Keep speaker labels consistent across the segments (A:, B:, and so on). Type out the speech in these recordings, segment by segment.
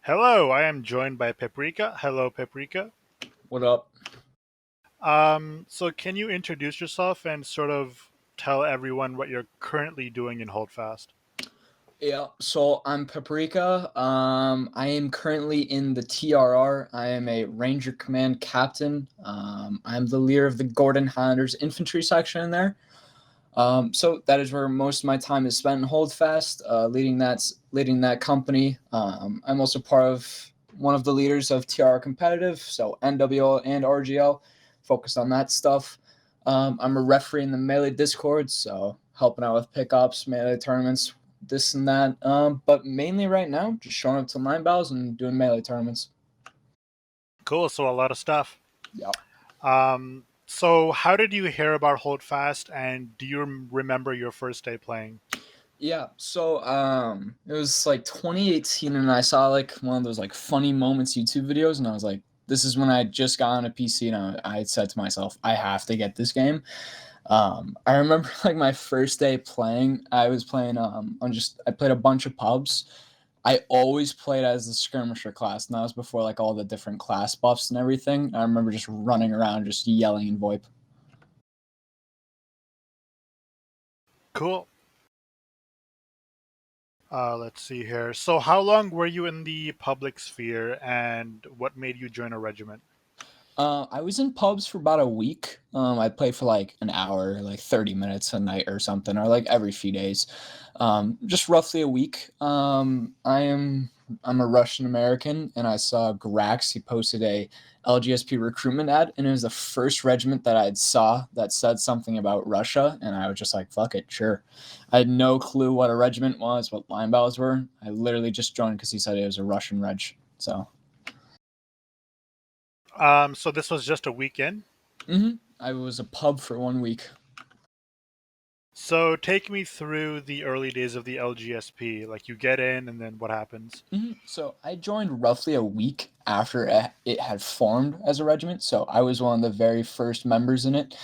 A: Hello, I am joined by Peprika. Hello, Peprika.
B: What up?
A: So can you introduce yourself and sort of tell everyone what you're currently doing in Holdfast?
B: Yeah, so I'm Peprika. I am currently in the TRR. I am a Ranger Command Captain. I'm the leader of the Gordon Highlanders Infantry section in there. So that is where most of my time is spent in Holdfast, leading that company. I'm also part of one of the leaders of TRR Competitive, so NWL and RGL, focused on that stuff. I'm a referee in the Melee Discord, so helping out with pickups, Melee tournaments, this and that. But mainly right now, just showing up to line battles and doing Melee tournaments.
A: Cool, so a lot of stuff.
B: Yeah.
A: So how did you hear about Holdfast and do you remember your first day playing?
B: Yeah, so it was like 2018 and I saw like one of those like funny moments YouTube videos and I was like, this is when I just got on a PC and I had said to myself, I have to get this game. I remember like my first day playing, I was playing I played a bunch of pubs. I always played as the skirmisher class, and that was before like all the different class buffs and everything. I remember just running around just yelling in VoIP.
A: Cool. Let's see here. So how long were you in the public sphere and what made you join a regiment?
B: I was in pubs for about a week. I played for like an hour, like 30 minutes a night or something, or like every few days. Just roughly a week. I'm a Russian American, and I saw Grax. He posted a LGSP recruitment ad, and it was the first regiment that I saw that said something about Russia, and I was just like, "Fuck it, sure." I had no clue what a regiment was, what line battles were. I literally just joined because he said it was a Russian reg. So.
A: So this was just a weekend.
B: I was a pub for 1 week.
A: So take me through the early days of the LGSP. Like you get in and then what happens?
B: So I joined roughly a week after it had formed as a regiment. So I was one of the very first members in it.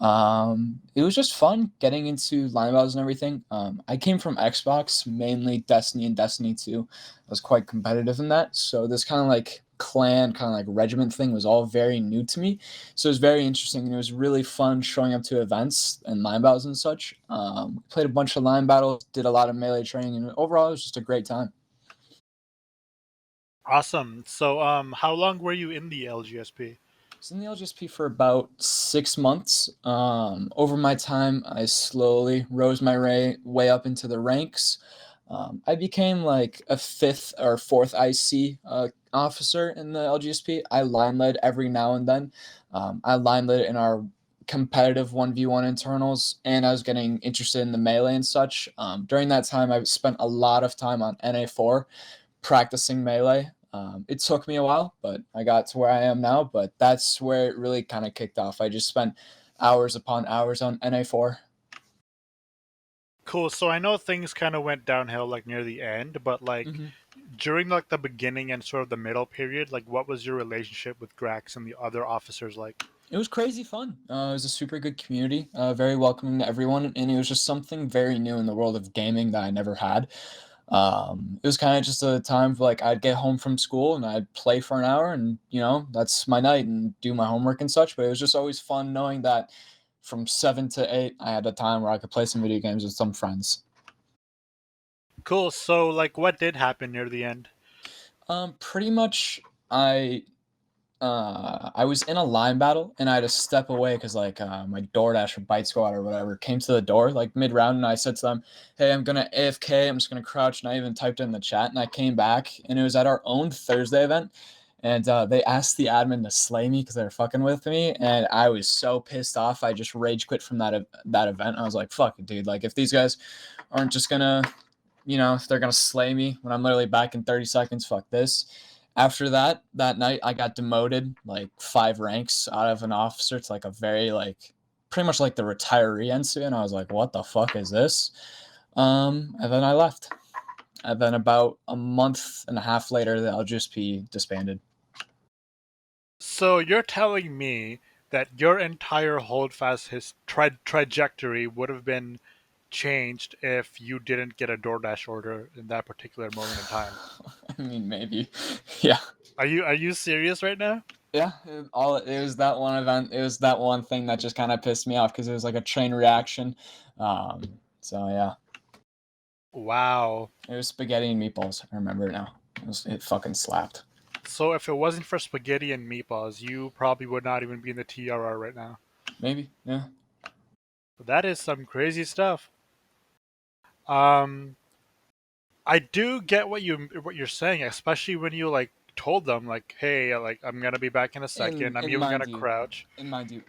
B: It was just fun getting into line battles and everything. I came from Xbox, mainly Destiny and Destiny 2. I was quite competitive in that. So this kind of like clan, kind of like regiment thing was all very new to me. So it was very interesting and it was really fun showing up to events and line battles and such. Played a bunch of line battles, did a lot of melee training, and overall it was just a great time.
A: Awesome. So, how long were you in the LGSP?
B: Was in the LGSP for about 6 months. Over my time, I slowly rose my way up into the ranks. I became like a fifth or fourth IC officer in the LGSP. I line led every now and then. I line led in our competitive 1v1 internals, and I was getting interested in the melee and such. During that time, I spent a lot of time on NA4 practicing melee. It took me a while, but I got to where I am now. But that's where it really kind of kicked off. I just spent hours upon hours on NA4.
A: Cool. So I know things kind of went downhill like near the end, but like
B: Mm-hmm.
A: during like the beginning and sort of the middle period, like what was your relationship with Grax and the other officers like?
B: It was crazy fun. It was a super good community, very welcoming to everyone, and it was just something very new in the world of gaming that I never had. It was kind of just a time for like I'd get home from school and I'd play for an hour, and that's my night and do my homework and such. But it was just always fun knowing that from 7 to 8, I had a time where I could play some video games with some friends.
A: Cool. So like what did happen near the end?
B: Pretty much, I I was in a line battle and I had to step away because like my DoorDash or Bite Squad or whatever came to the door like mid round and I said to them, "Hey, I'm gonna AFK. I'm just gonna crouch." And I even typed it in the chat and I came back and it was at our own Thursday event. And they asked the admin to slay me because they were fucking with me, and I was so pissed off. I just rage quit from that event. I was like, "Fuck it, dude! Like, if these guys aren't just gonna if they're gonna slay me when I'm literally back in 30 seconds, fuck this." After that night, I got demoted like 5 ranks out of an officer to like a very like pretty much like the retiree NC, and I was like, "What the fuck is this?" And then I left. And then about a month and a half later, the LGSP disbanded.
A: So you're telling me that your entire Holdfast trajectory would have been changed if you didn't get a DoorDash order in that particular moment in time.
B: I mean, maybe. Yeah.
A: Are you serious right now?
B: Yeah, it was that one event. It was that one thing that just kind of pissed me off because it was like a chain reaction. Um, so yeah,
A: Wow.
B: it was spaghetti and meatballs. I remember it now. It fucking slapped.
A: So if it wasn't for spaghetti and meatballs, you probably would not even be in the TRR right now.
B: Maybe, yeah.
A: That is some crazy stuff. Um, I do get what you're saying, especially when you like told them like, "Hey, like I'm gonna be back in a second.
B: And
A: I'm
B: and
A: even
B: mind
A: gonna
B: you,
A: crouch."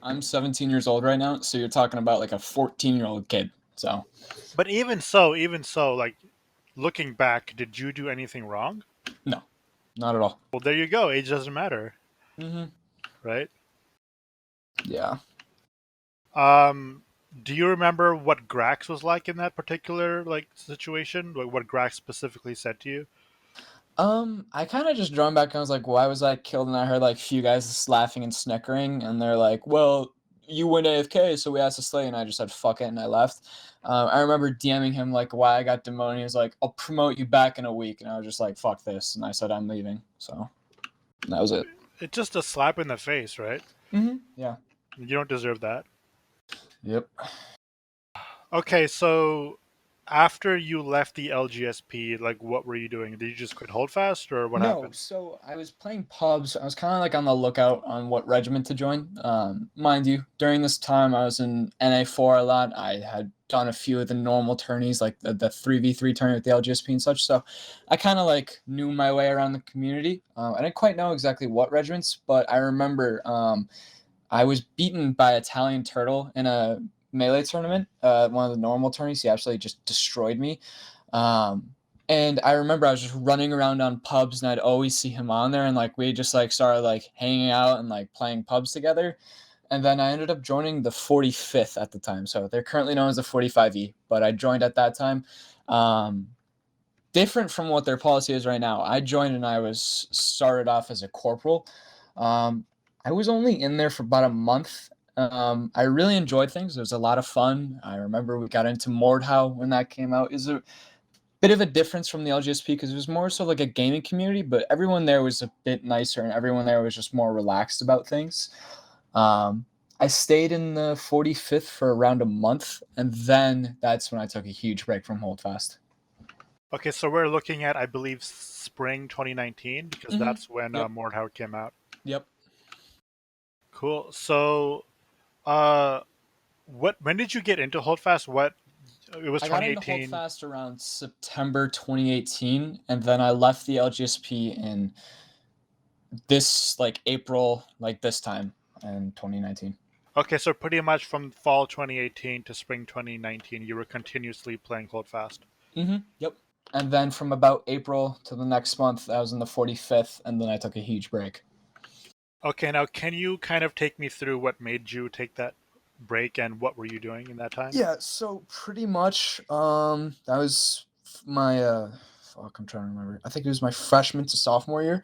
B: I'm 17 years old right now, so you're talking about like a 14-year-old kid. So
A: But even so, like looking back, did you do anything wrong?
B: no, not at all.
A: Well, there you go. Age doesn't matter,
B: Hmm.
A: right?
B: Yeah.
A: Um, do you remember what Grax was like in that particular like situation? Like what Grax specifically said to you?
B: I kind of just drawn back and I was like, why was I killed? And I heard like a few guys laughing and snickering, and they're like, well, you went AFK, so we asked to slay, and I just said fuck it, and I left. I remember DMing him like why I got demoted. He was like, I'll promote you back in a week, and I was just like, fuck this, and I said I'm leaving. So that was it.
A: It's just a slap in the face, right?
B: Yeah.
A: You don't deserve that.
B: Yep.
A: Okay, so after you left the LGSP, like what were you doing? Did you just quit Holdfast or what
B: No,
A: happened?
B: so I was playing pubs. I was kind of like on the lookout on what regiment to join. Mind you, during this time I was in NA4 a lot. I had done a few of the normal tourneys, like the 3v3 tourney with the LGSP and such. So I kind of like knew my way around the community. I didn't quite know exactly what regiments, but I remember I was beaten by Italian Turtle in a melee tournament, one of the normal tourneys. He actually just destroyed me. Um, and I remember I was just running around on pubs, and I'd always see him on there, and like we just like started like hanging out and like playing pubs together. And then I ended up joining the 45th at the time. So they're currently known as the 45E, but I joined at that time. Um, Different from what their policy is right now. I joined and I was started off as a corporal. Um, I was only in there for about a month. I really enjoyed things. It was a lot of fun. I remember we got into Mordhau when that came out. Is a bit of a difference from the LGSP because it was more so like a gaming community, but everyone there was a bit nicer and everyone there was just more relaxed about things. Um, I stayed in the 45th for around a month, and then that's when I took a huge break from Holdfast.
A: Okay, so we're looking at, I believe, spring 2019 because
B: Mm-hmm.
A: that's when
B: Yep.
A: Mordhau came out.
B: Yep.
A: Cool. So, uh, what? When did you get into Holdfast? What? It was
B: I got into
A: 2018.
B: Holdfast around September 2018, and then I left the LGSP in this like April, like this time in 2019.
A: Okay, so pretty much from fall 2018 to spring 2019, you were continuously playing Holdfast.
B: Yep. And then from about April to the next month, I was in the 45th, and then I took a huge break.
A: Okay, now can you kind of take me through what made you take that break and what were you doing in that time?
B: Yeah, so pretty much, that was my fuck, I'm trying to remember. I think it was my freshman to sophomore year.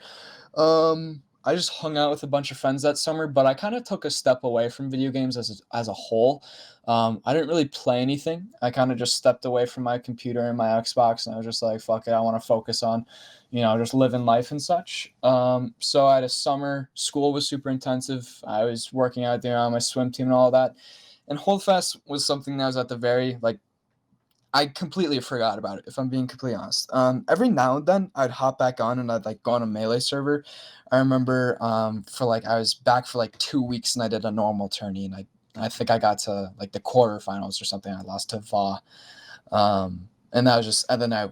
B: I just hung out with a bunch of friends that summer, but I kind of took a step away from video games as a whole. I didn't really play anything. I kind of just stepped away from my computer and my Xbox, and I was just like, "Fuck it, I want to focus on, just living life and such." So I had a summer. School was super intensive. I was working out there on my swim team and all that. And Holdfast was something that was at the very like I completely forgot about it, if I'm being completely honest. Every now and then, I'd hop back on and I'd like go on a melee server. I remember for like I was back for like 2 weeks and I did a normal tourney and I think I got to like the quarterfinals or something. I lost to Va, and that was just and then I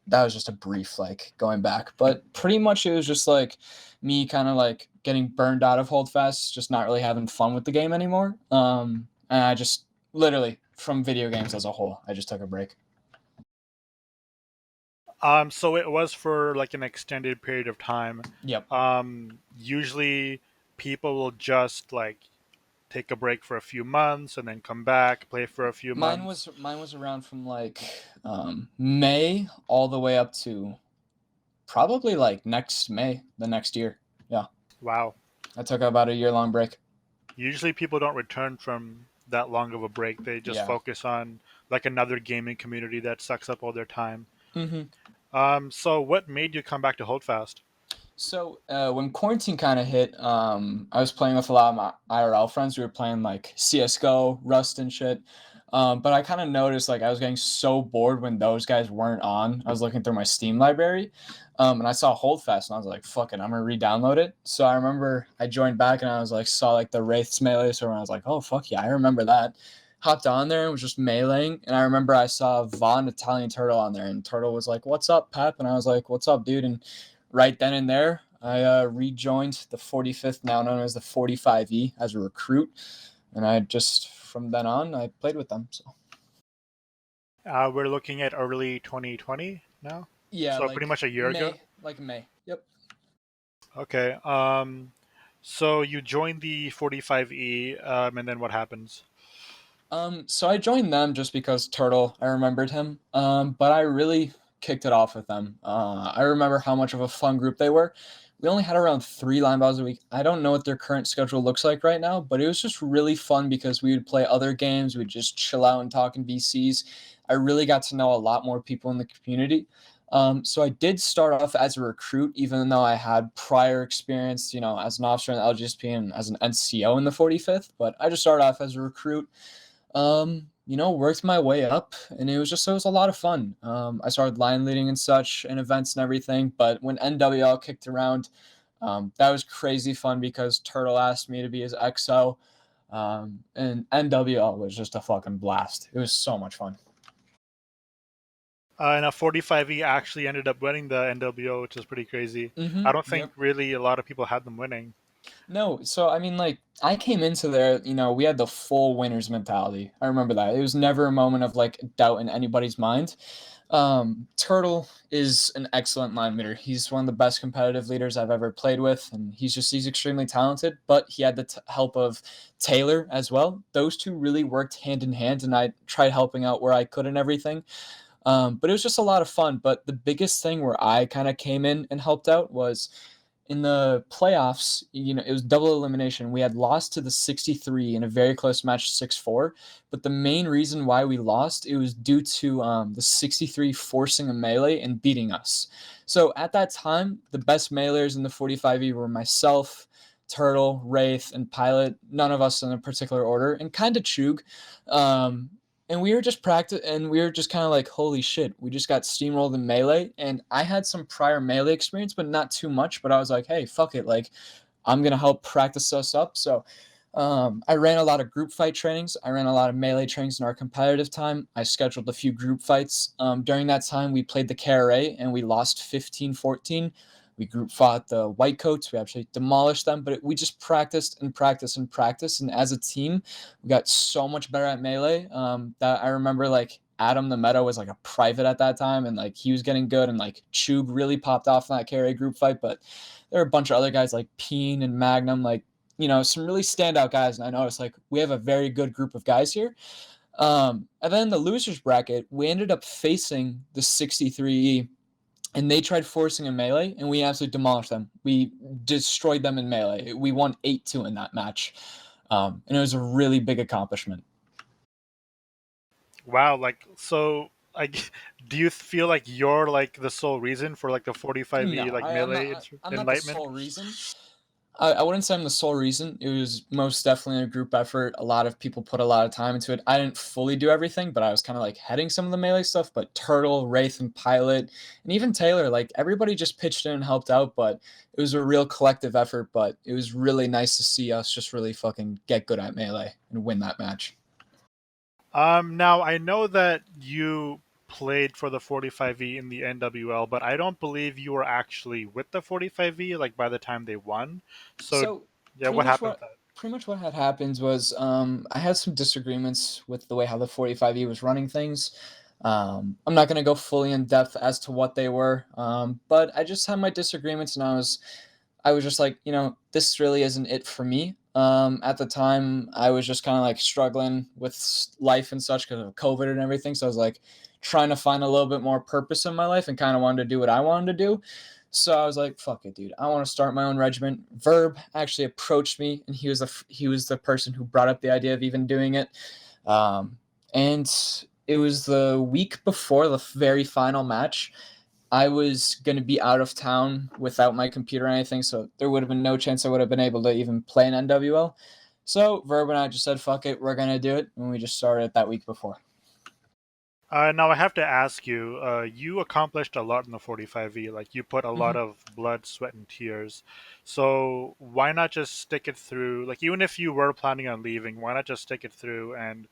B: that was just a brief like going back, but pretty much it was just like me kind of like getting burned out of Holdfast, just not really having fun with the game anymore. And I just literally from video games as a whole, I just took a break.
A: So it was for like an extended period of time.
B: Yep.
A: Usually people will just like take a break for a few months and then come back, play for a few months.
B: Mine was around from like May all the way up to probably like next May, the next year. Yeah.
A: Wow.
B: I took about a year long break.
A: Usually people don't return from that long of a break. They just
B: Yeah.
A: focus on like another gaming community that sucks up all their time.
B: Hmm.
A: So what made you come back to Holdfast?
B: So when quarantine kind of hit, I was playing with a lot of my IRL friends. We were playing like CS:GO, Rust, and shit. But I kind of noticed like I was getting so bored when those guys weren't on. I was looking through my Steam library, and I saw Holdfast, and I was like, "Fuck it, I'm gonna re-download it." So I remember I joined back, and I was like, saw like the Wraiths melee, so I was like, "Oh fuck yeah, I remember that." Hopped on there and was just meleeing, and I remember I saw Von Italian Turtle on there, and Turtle was like, "What's up, Pep?" And I was like, "What's up, dude?" And right then and there, I rejoined the 45th, now known as the 45E, as a recruit, and I just from then on I played with them. So
A: We're looking at early 2020 now,
B: yeah,
A: so pretty
B: like
A: much a year ago.
B: May, like May. Yep.
A: Okay. So you joined the 45E, and then what happens?
B: So I joined them just because Turtle, I remembered him. But I really kicked it off with them. I remember how much of a fun group they were. We only had around 3 line battles a week. I don't know what their current schedule looks like right now, but it was just really fun because we would play other games. We'd just chill out and talk in VCs. I really got to know a lot more people in the community. So I did start off as a recruit, even though I had prior experience, as an officer in the LGSP and as an NCO in the 45th. But I just started off as a recruit, worked my way up, and it was a lot of fun. I started line leading and such and events and everything. But when NWL kicked around, that was crazy fun because Turtle asked me to be his XO. And NWL was just a fucking blast. It was so much fun.
A: And a 45E actually ended up winning the NWO, which is pretty crazy. I don't think
B: Yep.
A: really a lot of people had them winning.
B: No, so I mean, like, I came into there, we had the full winners mentality. I remember that. It was never a moment of like doubt in anybody's mind. Turtle is an excellent line leader. He's one of the best competitive leaders I've ever played with, and he's extremely talented. But he had the help of Taylor as well. Those two really worked hand in hand, and I tried helping out where I could and everything. But it was just a lot of fun. But the biggest thing where I kind of came in and helped out was in the playoffs. It was double elimination. We had lost to the 63 in a very close match, 6-4. But the main reason why we lost, it was due to the 63 forcing a melee and beating us. So at that time, the best meleeers in the 45E were myself, Turtle, Wraith, and Pilot. None of us in a particular order, and kind of Chug. Um, and we were just and we were just kind of like, holy shit, we just got steamrolled in melee. And I had some prior melee experience, but not too much. But I was like, hey, fuck it, like I'm gonna help practice us up. So I ran a lot of group fight trainings. I ran a lot of melee trainings in our competitive time. I scheduled a few group fights. During that time, we played the KRA and we lost 15-14. We group fought the White Coats. We actually demolished them, but we just practiced and practiced and practiced. And as a team, we got so much better at melee that I remember like Adam the Meta was like a private at that time, and like he was getting good, and like Chug really popped off in that KRA group fight. But there were a bunch of other guys like Peen and Magnum, like some really standout guys. And I noticed like we have a very good group of guys here. And then the losers bracket, we ended up facing the 63E, and they tried forcing a melee, and we absolutely demolished them. We destroyed them in melee. We won 8-2 in that match. And it was a really big accomplishment.
A: Wow, like so. Like, do you feel like you're like the sole reason for like the 45E
B: No,
A: like
B: I'm
A: melee
B: not. I'm not the
A: enlightenment?
B: sole reason. I wouldn't say I'm the sole reason. It was most definitely a group effort. A lot of people put a lot of time into it. I didn't fully do everything, but I was kind of like heading some of the melee stuff. But Turtle, Wraith, and Pilot, and even Taylor, like everybody just pitched in and helped out. But it was a real collective effort. But it was really nice to see us just really fucking get good at melee and win that match.
A: Now I know that you played for the 45E in the NWL, but I don't believe you were actually with the 45E like by the time they won. So,
B: So
A: yeah,
B: pretty
A: what
B: much
A: happened with
B: what
A: that?
B: pretty much what had happened was I had some disagreements with the way how the 45E was running things. I'm not gonna go fully in depth as to what they were, but I just had my disagreements, and I was just like, this really isn't it for me. At the time, I was just kind of like struggling with life and such because of COVID and everything. So I was like trying to find a little bit more purpose in my life and kind of wanted to do what I wanted to do. So I was like, "Fuck it, dude! I want to start my own regiment." Verb actually approached me, and he was the person who brought up the idea of even doing it. And It was the week before the very final match. I was going to be out of town without my computer or anything, so there would have been no chance I would have been able to even play an NWL. So Verb and I just said, "Fuck it, we're gonna do it," and we just started it that week before.
A: Now I have to ask you. You accomplished a lot in the 45V. Like you put a lot
B: Mm-hmm.
A: of blood, sweat, and tears. So why not just stick it through? Like even if you were planning on leaving, why not just stick it through and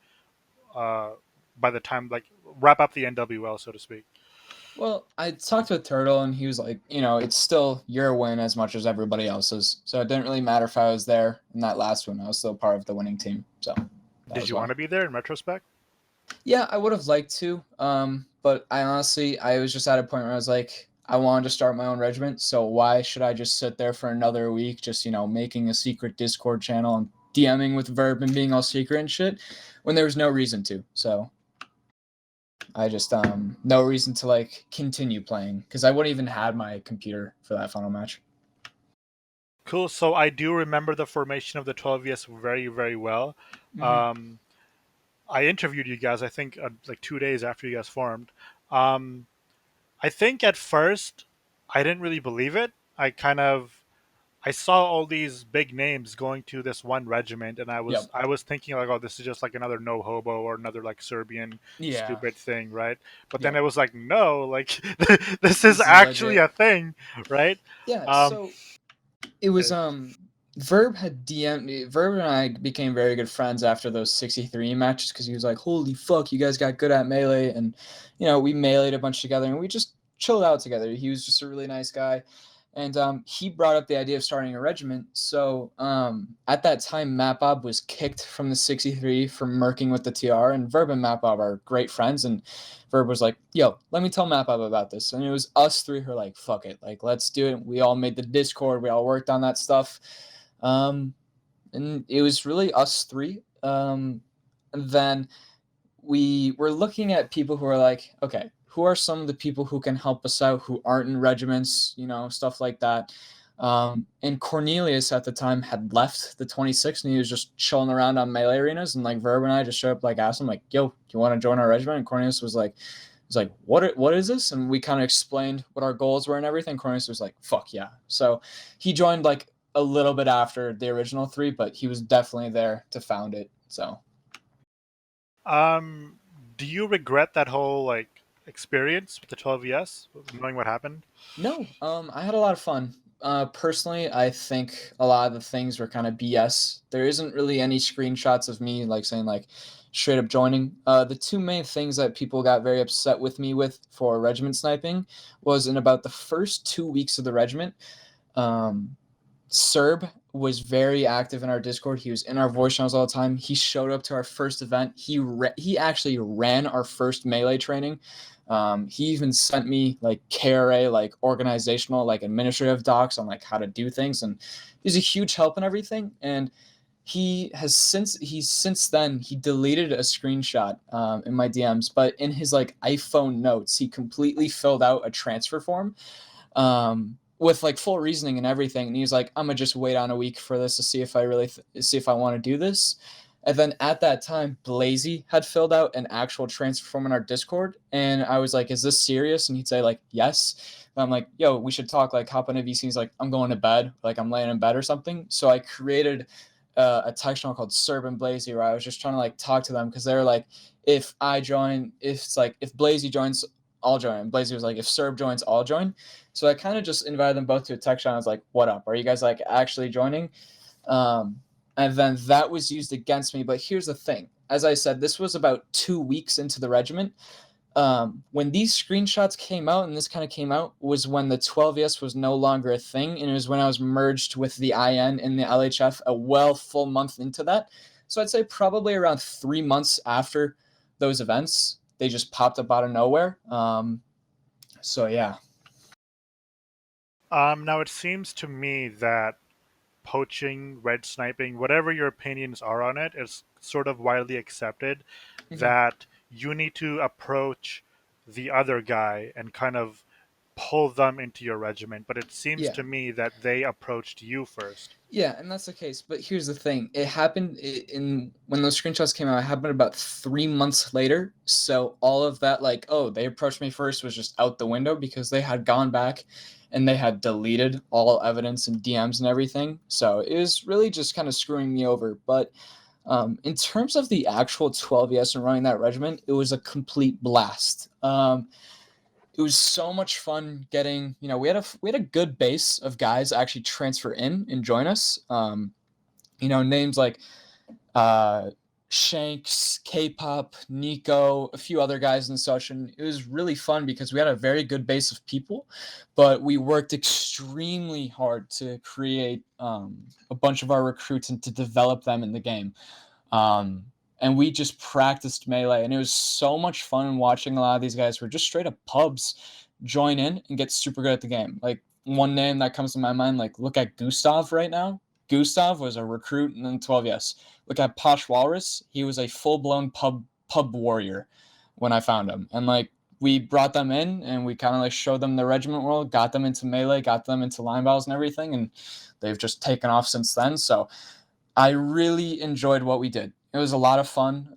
A: uh, by the time like wrap up the NWL, so to speak?
B: Well, I talked with Turtle, and he was like, it's still your win as much as everybody else's. So it didn't really matter if I was there in that last one. I was still part of the winning team. So that
A: Did
B: was
A: you want
B: why.
A: to be there in retrospect?
B: Yeah, I would have liked to. But I was just at a point where I was like, I wanted to start my own regiment. So why should I just sit there for another week, just, making a secret Discord channel and DMing with Verb and being all secret and shit when there was no reason to. So I just no reason to like continue playing because I wouldn't even had my computer for that final match.
A: Cool. So I do remember the formation of the 12ES very, very well.
B: Mm-hmm.
A: Um, I interviewed you guys, I think, like 2 days after you guys formed. Um, I think at first I didn't really believe it. I saw all these big names going to this one regiment, and
B: Yep.
A: I was thinking like, oh, this is just like another no hobo or another like Serbian
B: Yeah.
A: stupid thing, right? But then
B: Yep.
A: it was like, no, like this is
B: This is
A: actually
B: legit.
A: a thing, right?
B: Yeah.
A: Um,
B: So it was
A: uh,
B: Verb and I became very good friends after those 63 matches because he was like, "Holy fuck, you guys got good at melee," and we meleeed a bunch together and we just chilled out together. He was just a really nice guy, and he brought up the idea of starting a regiment. So at that time, Mapbob was kicked from the 63 for murking with the TR, and Verb and Mapbob are great friends, and Verb was like, "Yo, let me tell Mapbob about this," and it was us three who were like, "Fuck it, like let's do it." We all made the Discord, we all worked on that stuff, um, and it was really us three. And then we were looking at people who are like, okay, who are some of the people who can help us out who aren't in regiments, stuff like that. And Cornelius at the time had left the 26th and he was just chilling around on melee arenas. And like Verb and I just showed up, like asked him, like, yo, do you want to join our regiment? And Cornelius was like, what is this? And we kind of explained what our goals were and everything. Cornelius was like, fuck yeah. So he joined like a little bit after the original three, but he was definitely there to found it. So
A: um, do you regret that whole like experience with the 12ES, knowing what happened?
B: no, I had a lot of fun. Personally, I think a lot of the things were kind of BS. There isn't really any screenshots of me like saying like straight up joining. The two main things that people got very upset with me with for regiment sniping was in about the first 2 weeks of the regiment. Um, Serb was very active in our Discord. He was in our voice channels all the time. He showed up to our first event. He actually ran our first melee training. He even sent me like KRA, like organizational, like administrative docs on like how to do things, and he's a huge help in everything. And he's since then he deleted a screenshot in my DMs, but in his like iPhone notes, he completely filled out a transfer form with like full reasoning and everything. And he was like, "I'm gonna just wait on a week for this to see if I really see if I want to do this." And then at that time, Blazy had filled out an actual transfer form in our Discord, and I was like, "Is this serious?" And he'd say like, "Yes." And I'm like, "Yo, we should talk." Like, hop on a VC. He's like, "I'm going to bed." Like, I'm laying in bed or something. So I created a text channel called Serb and Blazy, where I was just trying to like talk to them because they're like, if I join, if it's like if Blazy joins, I'll join. And Blazy was like, if Serb joins, I'll join. So I kind of just invited them both to a text channel. I was like, "What up? Are you guys like actually joining?" Um, and then that was used against me. But here's the thing: as I said, this was about 2 weeks into the regiment. When these screenshots came out, and this kind of came out, was when the 12ES was no longer a thing, and it was when I was merged with the IN in the LHF a full month into that. So I'd say probably around 3 months after those events, they just popped up out of nowhere. So yeah.
A: Now it seems to me that poaching, red sniping, whatever your opinions are on it, is sort of widely accepted
B: Mhm.
A: that you need to approach the other guy and kind of pull them into your regiment, but it seems
B: Yeah.
A: to me that they approached you first.
B: Yeah, and that's the case. But here's the thing: it happened in when those screenshots came out. It happened about 3 months later. So all of that, like, oh, they approached me first, was just out the window because they had gone back and they had deleted all evidence and DMs and everything. So it was really just kind of screwing me over. But in terms of the actual 12 and running that regiment, it was a complete blast. It was so much fun getting, we had a good base of guys actually transfer in and join us. Names like uh, Shanks, K-pop, Nico, a few other guys and such, and it was really fun because we had a very good base of people, but we worked extremely hard to create a bunch of our recruits and to develop them in the game. Um, and we just practiced melee, and it was so much fun watching a lot of these guys who are just straight up pubs join in and get super good at the game. Like one name that comes to my mind, like look at Gustav right now. Gustav was a recruit in 12 Look at Posh Walrus. He was a full blown pub warrior when I found him, and like we brought them in and we kind of like showed them the regiment world, got them into melee, got them into line battles and everything, and they've just taken off since then. So I really enjoyed what we did. It was a lot of fun.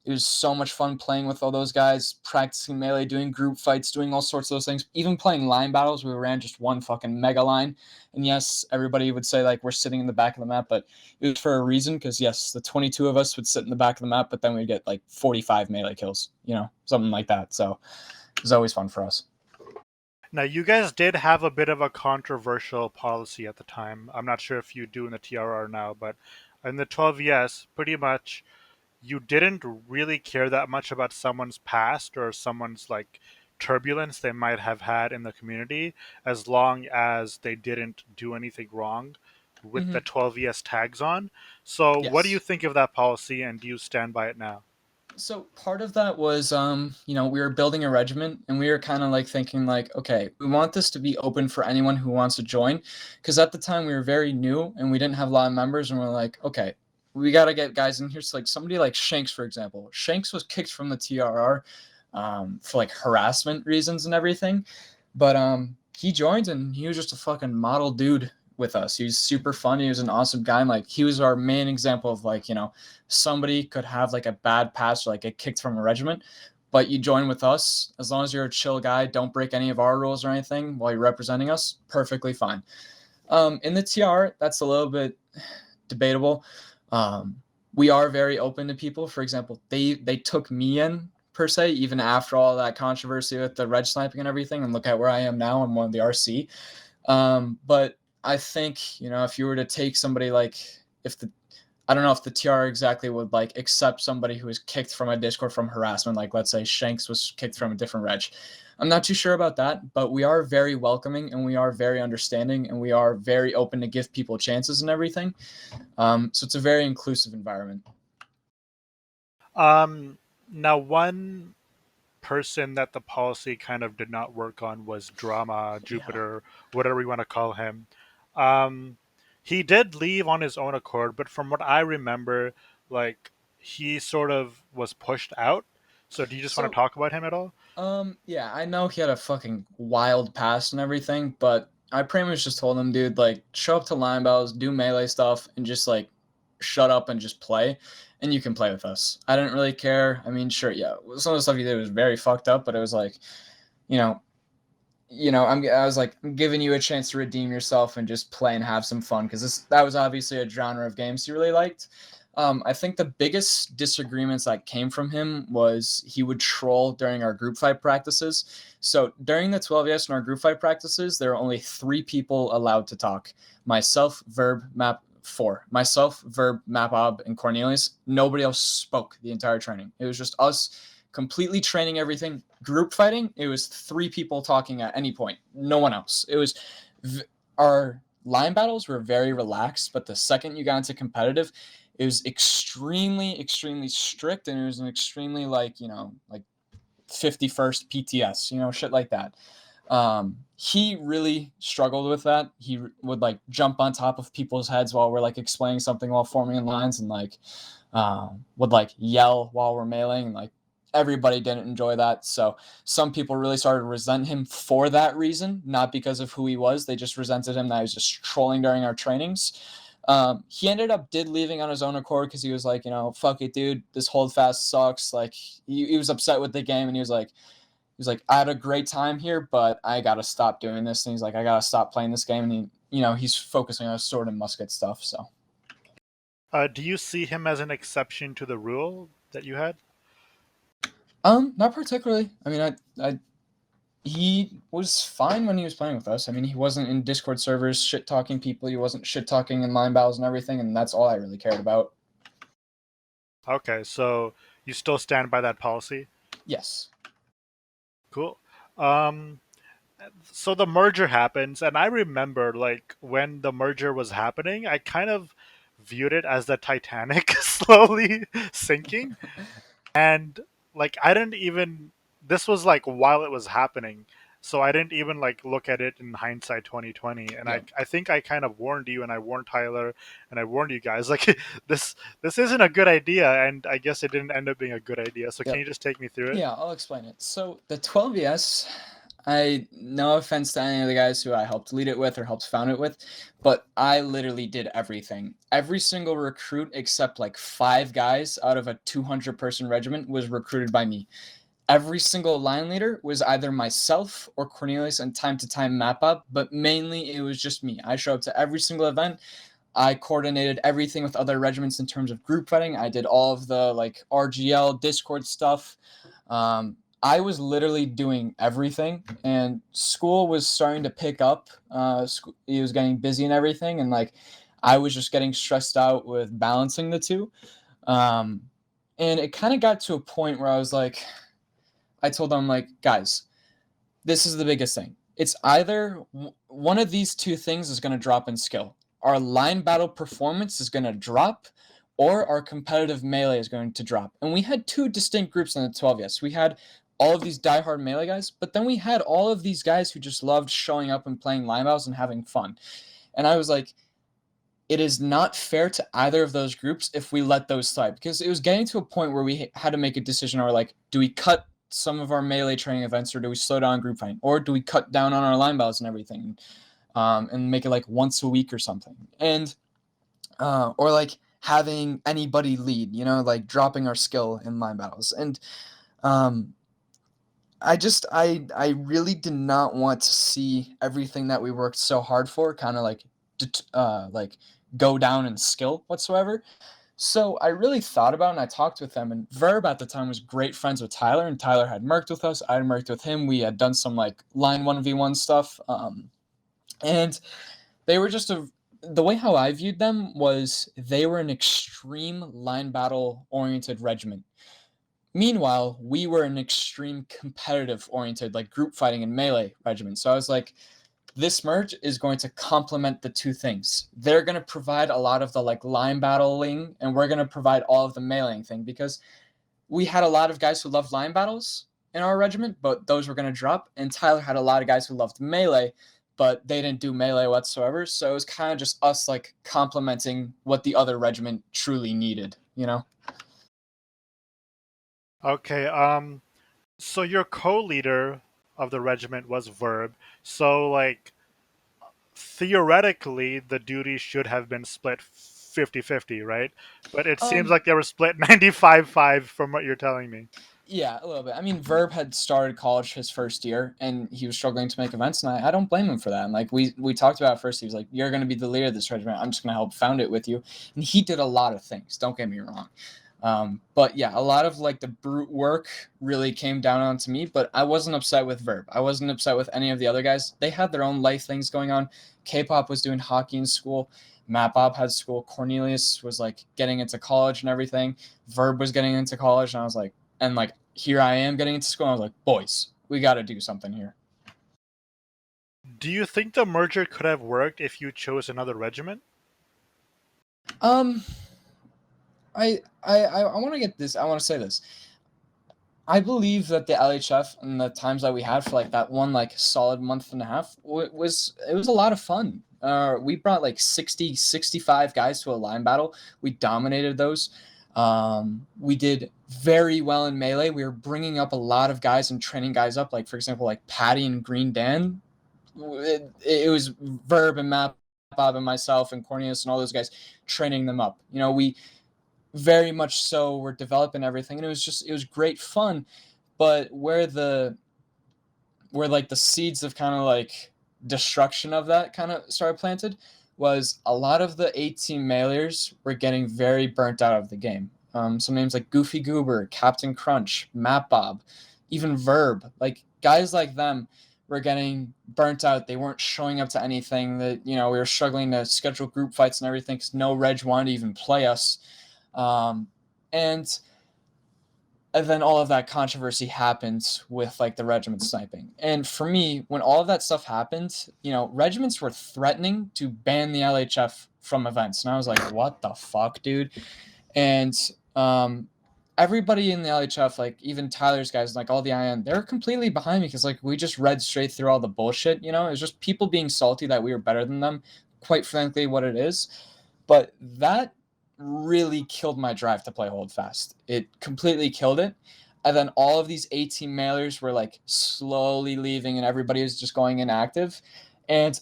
B: It was so much fun playing with all those guys, practicing melee, doing group fights, doing all sorts of those things. Even playing line battles, we ran just one fucking mega line. And yes, everybody would say like we're sitting in the back of the map, but it was for a reason because yes, the 22 of us would sit in the back of the map, but then we'd get like 45 melee kills, something like that. So it was always fun for us.
A: Now, you guys did have a bit of a controversial policy at the time. I'm not sure if you do in the TRR now, but in the 12 pretty much you didn't really care that much about someone's past or someone's like turbulence they might have had in the community as long as they didn't do anything wrong with the
B: Mm-hmm.
A: 12 tags on. So, what do you
B: Yes.
A: think of that policy and do you stand by it now?
B: So part of that was we were building a regiment and we were kind of like thinking like, okay, we want this to be open for anyone who wants to join, because at the time we were very new and we didn't have a lot of members, and we're like, okay, we got to get guys in here. So like somebody like Shanks, for example. Shanks was kicked from the TRR for like harassment reasons and everything, but he joined and he was just a fucking model dude with us. He was super fun. He was an awesome guy. And like he was our main example of like, somebody could have like a bad past or like get kicked from a regiment, but you join with us as long as you're a chill guy, don't break any of our rules or anything while you're representing us, perfectly fine. In the TR, that's a little bit debatable. Um, we are very open to people. For example, they took me in per se, even after all that controversy with the reg sniping and everything. And look at where I am now. I'm one of the RC. But I think if you were to take somebody like if the I don't know if the TR exactly would like accept somebody who was kicked from a Discord from harassment. Like let's say Shanks was kicked from a different reg. I'm not too sure about that, but we are very welcoming and we are very understanding and we are very open to give people chances and everything. So it's a very inclusive environment.
A: Now, one person that the policy kind of did not work on was Drama,
B: Yeah.
A: Jupiter, whatever you want to call him. Um, he did leave on his own accord, but from what I remember, like he sort of was pushed out. So, do you just want to
B: So
A: talk about him at all?
B: Yeah, I know he had a fucking wild past and everything, but I pretty much just told him, dude, like, show up to line battles, do melee stuff, and just like shut up and just play, and you can play with us. I didn't really care. I mean, sure, yeah, some of the stuff he did was very fucked up, but it was like, you know, I was like, I'm giving you a chance to redeem yourself and just play and have some fun because that was obviously a genre of games he really liked. I think the biggest disagreements that came from him was he would troll during our group fight practices. So during the 12 in our group fight practices, there were only 3 people allowed to talk: myself, Verb, Map. Four. Myself, Verb, Mapob, and Cornelius. Nobody else spoke the entire training. It was just us completely training everything. Group fighting, it was 3 people talking at any point, no one else. It was our line battles were very relaxed, but the second you got into competitive, it was extremely, extremely strict, and it was an extremely like 51st PTS, shit like that. He really struggled with that. He would like jump on top of people's heads while we're like explaining something while forming in lines, and like would like yell while we're meleeing, and like everybody didn't enjoy that. So some people really started to resent him for that reason, not because of who he was. They just resented him that he was just trolling during our trainings. He ended up leaving on his own accord because he was like, fuck it, dude. This hold fast sucks. Like he was upset with the game, and he was like, I had a great time here, but I gotta stop doing this. And he's like, I gotta stop playing this game. And he's focusing on sword and musket stuff. So,
A: Do you see him as an exception to the rule that you had?
B: not particularly. I mean, I he was fine when he was playing with us. I mean, he wasn't in Discord servers shit talking people. He wasn't shit talking in line battles and everything, and that's all I really cared about.
A: Okay, so you still stand by that policy?
B: Yes.
A: Cool. Um, so the merger happens, and I remember like when the merger was happening, I kind of viewed it as the Titanic slowly sinking, and like I didn't even this was like while it was happening, so I didn't even like look at it in hindsight 2020. And I
B: Yep.
A: I think I kind of warned you, and I warned Tyler, and I warned you guys like this isn't a good idea, and I guess it didn't end up being a good idea. So can
B: Yep.
A: you just take me through it?
B: Yeah, I'll explain it. So the 12ES, no offense to any of the guys who I helped lead it with or helped found it with, but I literally did everything. Every single recruit except like 5 guys out of a 200-person regiment was recruited by me. Every single line leader was either myself or Cornelius and time to time map up, but mainly it was just me. I show up to every single event. I coordinated everything with other regiments in terms of group fighting. I did all of the like RGL Discord stuff. I was literally doing everything, and school was starting to pick up. It was getting busy and everything, and like I was just getting stressed out with balancing the two. Um, and it kind of got to a point where I told them like, guys, this is the biggest thing. It's either one of these two things is going to drop in skill. Our line battle performance is going to drop, or our competitive melee is going to drop. And we had two distinct groups in the 12. Yes, we had all of these diehard melee guys, but then we had all of these guys who just loved showing up and playing line battles and having fun. And I was like, it is not fair to either of those groups if we let those slide, because it was getting to a point where we had to make a decision, or like, do we cut some of our melee training events, or do we slow down group fighting, or do we cut down on our line battles and everything, and make it like once a week or something, and or like having anybody lead, like dropping our skill in line battles. And um, I really did not want to see everything that we worked so hard for kind of like go down in skill whatsoever. So I really thought about it, and I talked with them. And Verb at the time was great friends with Tyler, and Tyler had merked with us. I had merked with him. We had done some like line 1v1 stuff. And they were the way how I viewed them was they were an extreme line battle oriented regiment. Meanwhile, we were an extreme competitive oriented, like group fighting and melee regiment. So I was like, this merge is going to complement the two things. They're going to provide a lot of the like line battling, and we're going to provide all of the meleeing thing, because we had a lot of guys who loved line battles in our regiment, but those were going to drop. And Tyler had a lot of guys who loved melee, but they didn't do melee whatsoever. So it was kind of just us like complementing what the other regiment truly needed.
A: Okay. So your co-leader of the regiment was Verb. So like theoretically the duties should have been split 50-50, right? But it seems
B: Um,
A: like they were split 95-5 from what you're telling me.
B: Yeah, a little bit. I mean, Verb had started college his first year, and he was struggling to make events, and I don't blame him for that. And like we talked about at first, he was like, "You're going to be the leader of this regiment. I'm just going to help found it with you." And he did a lot of things. Don't get me wrong. But yeah, a lot of like the brute work really came down onto me. But I wasn't upset with Verb. I wasn't upset with any of the other guys. They had their own life things going on. K-pop was doing hockey in school. Matt Bob had school. Cornelius was like getting into college and everything. Verb was getting into college, and I was like, and like here I am getting into school. And I was like, boys, we got to do something here.
A: Do you think the merger could have worked if you chose another regiment?
B: Um, I want to get this. I want to say this. I believe that the LHF and the times that we had for like that one like solid month and a half was a lot of fun. We brought like 60, 65 guys to a line battle. We dominated those. We did very well in melee. We were bringing up a lot of guys and training guys up. Like for example, like Patty and Green Dan. It was Verb and Matt, Bob and myself and Cornelius and all those guys training them up. You know, we very much so were developing everything, and it was great fun. But where like the seeds of kind of like destruction of that kind of started planted was a lot of the 18 mailers were getting very burnt out of the game. Some names like Goofy Goober, Captain Crunch, Matt Bob, even Verb, like guys like them were getting burnt out. They weren't showing up to anything. That we were struggling to schedule group fights and everything because no reg wanted to even play us. Um, and and then all of that controversy happened with like the regiment sniping. And for me, when all of that stuff happened, regiments were threatening to ban the LHF from events. And I was like, what the fuck, dude? And everybody in the LHF, like even Tyler's guys, like all the IN, they're completely behind me because like we just read straight through all the bullshit. It was just people being salty that we were better than them. Quite frankly, what it is. But that really killed my drive to play Hold Fast. It completely killed it. And then all of these 18 mailers were like slowly leaving and everybody was just going inactive. And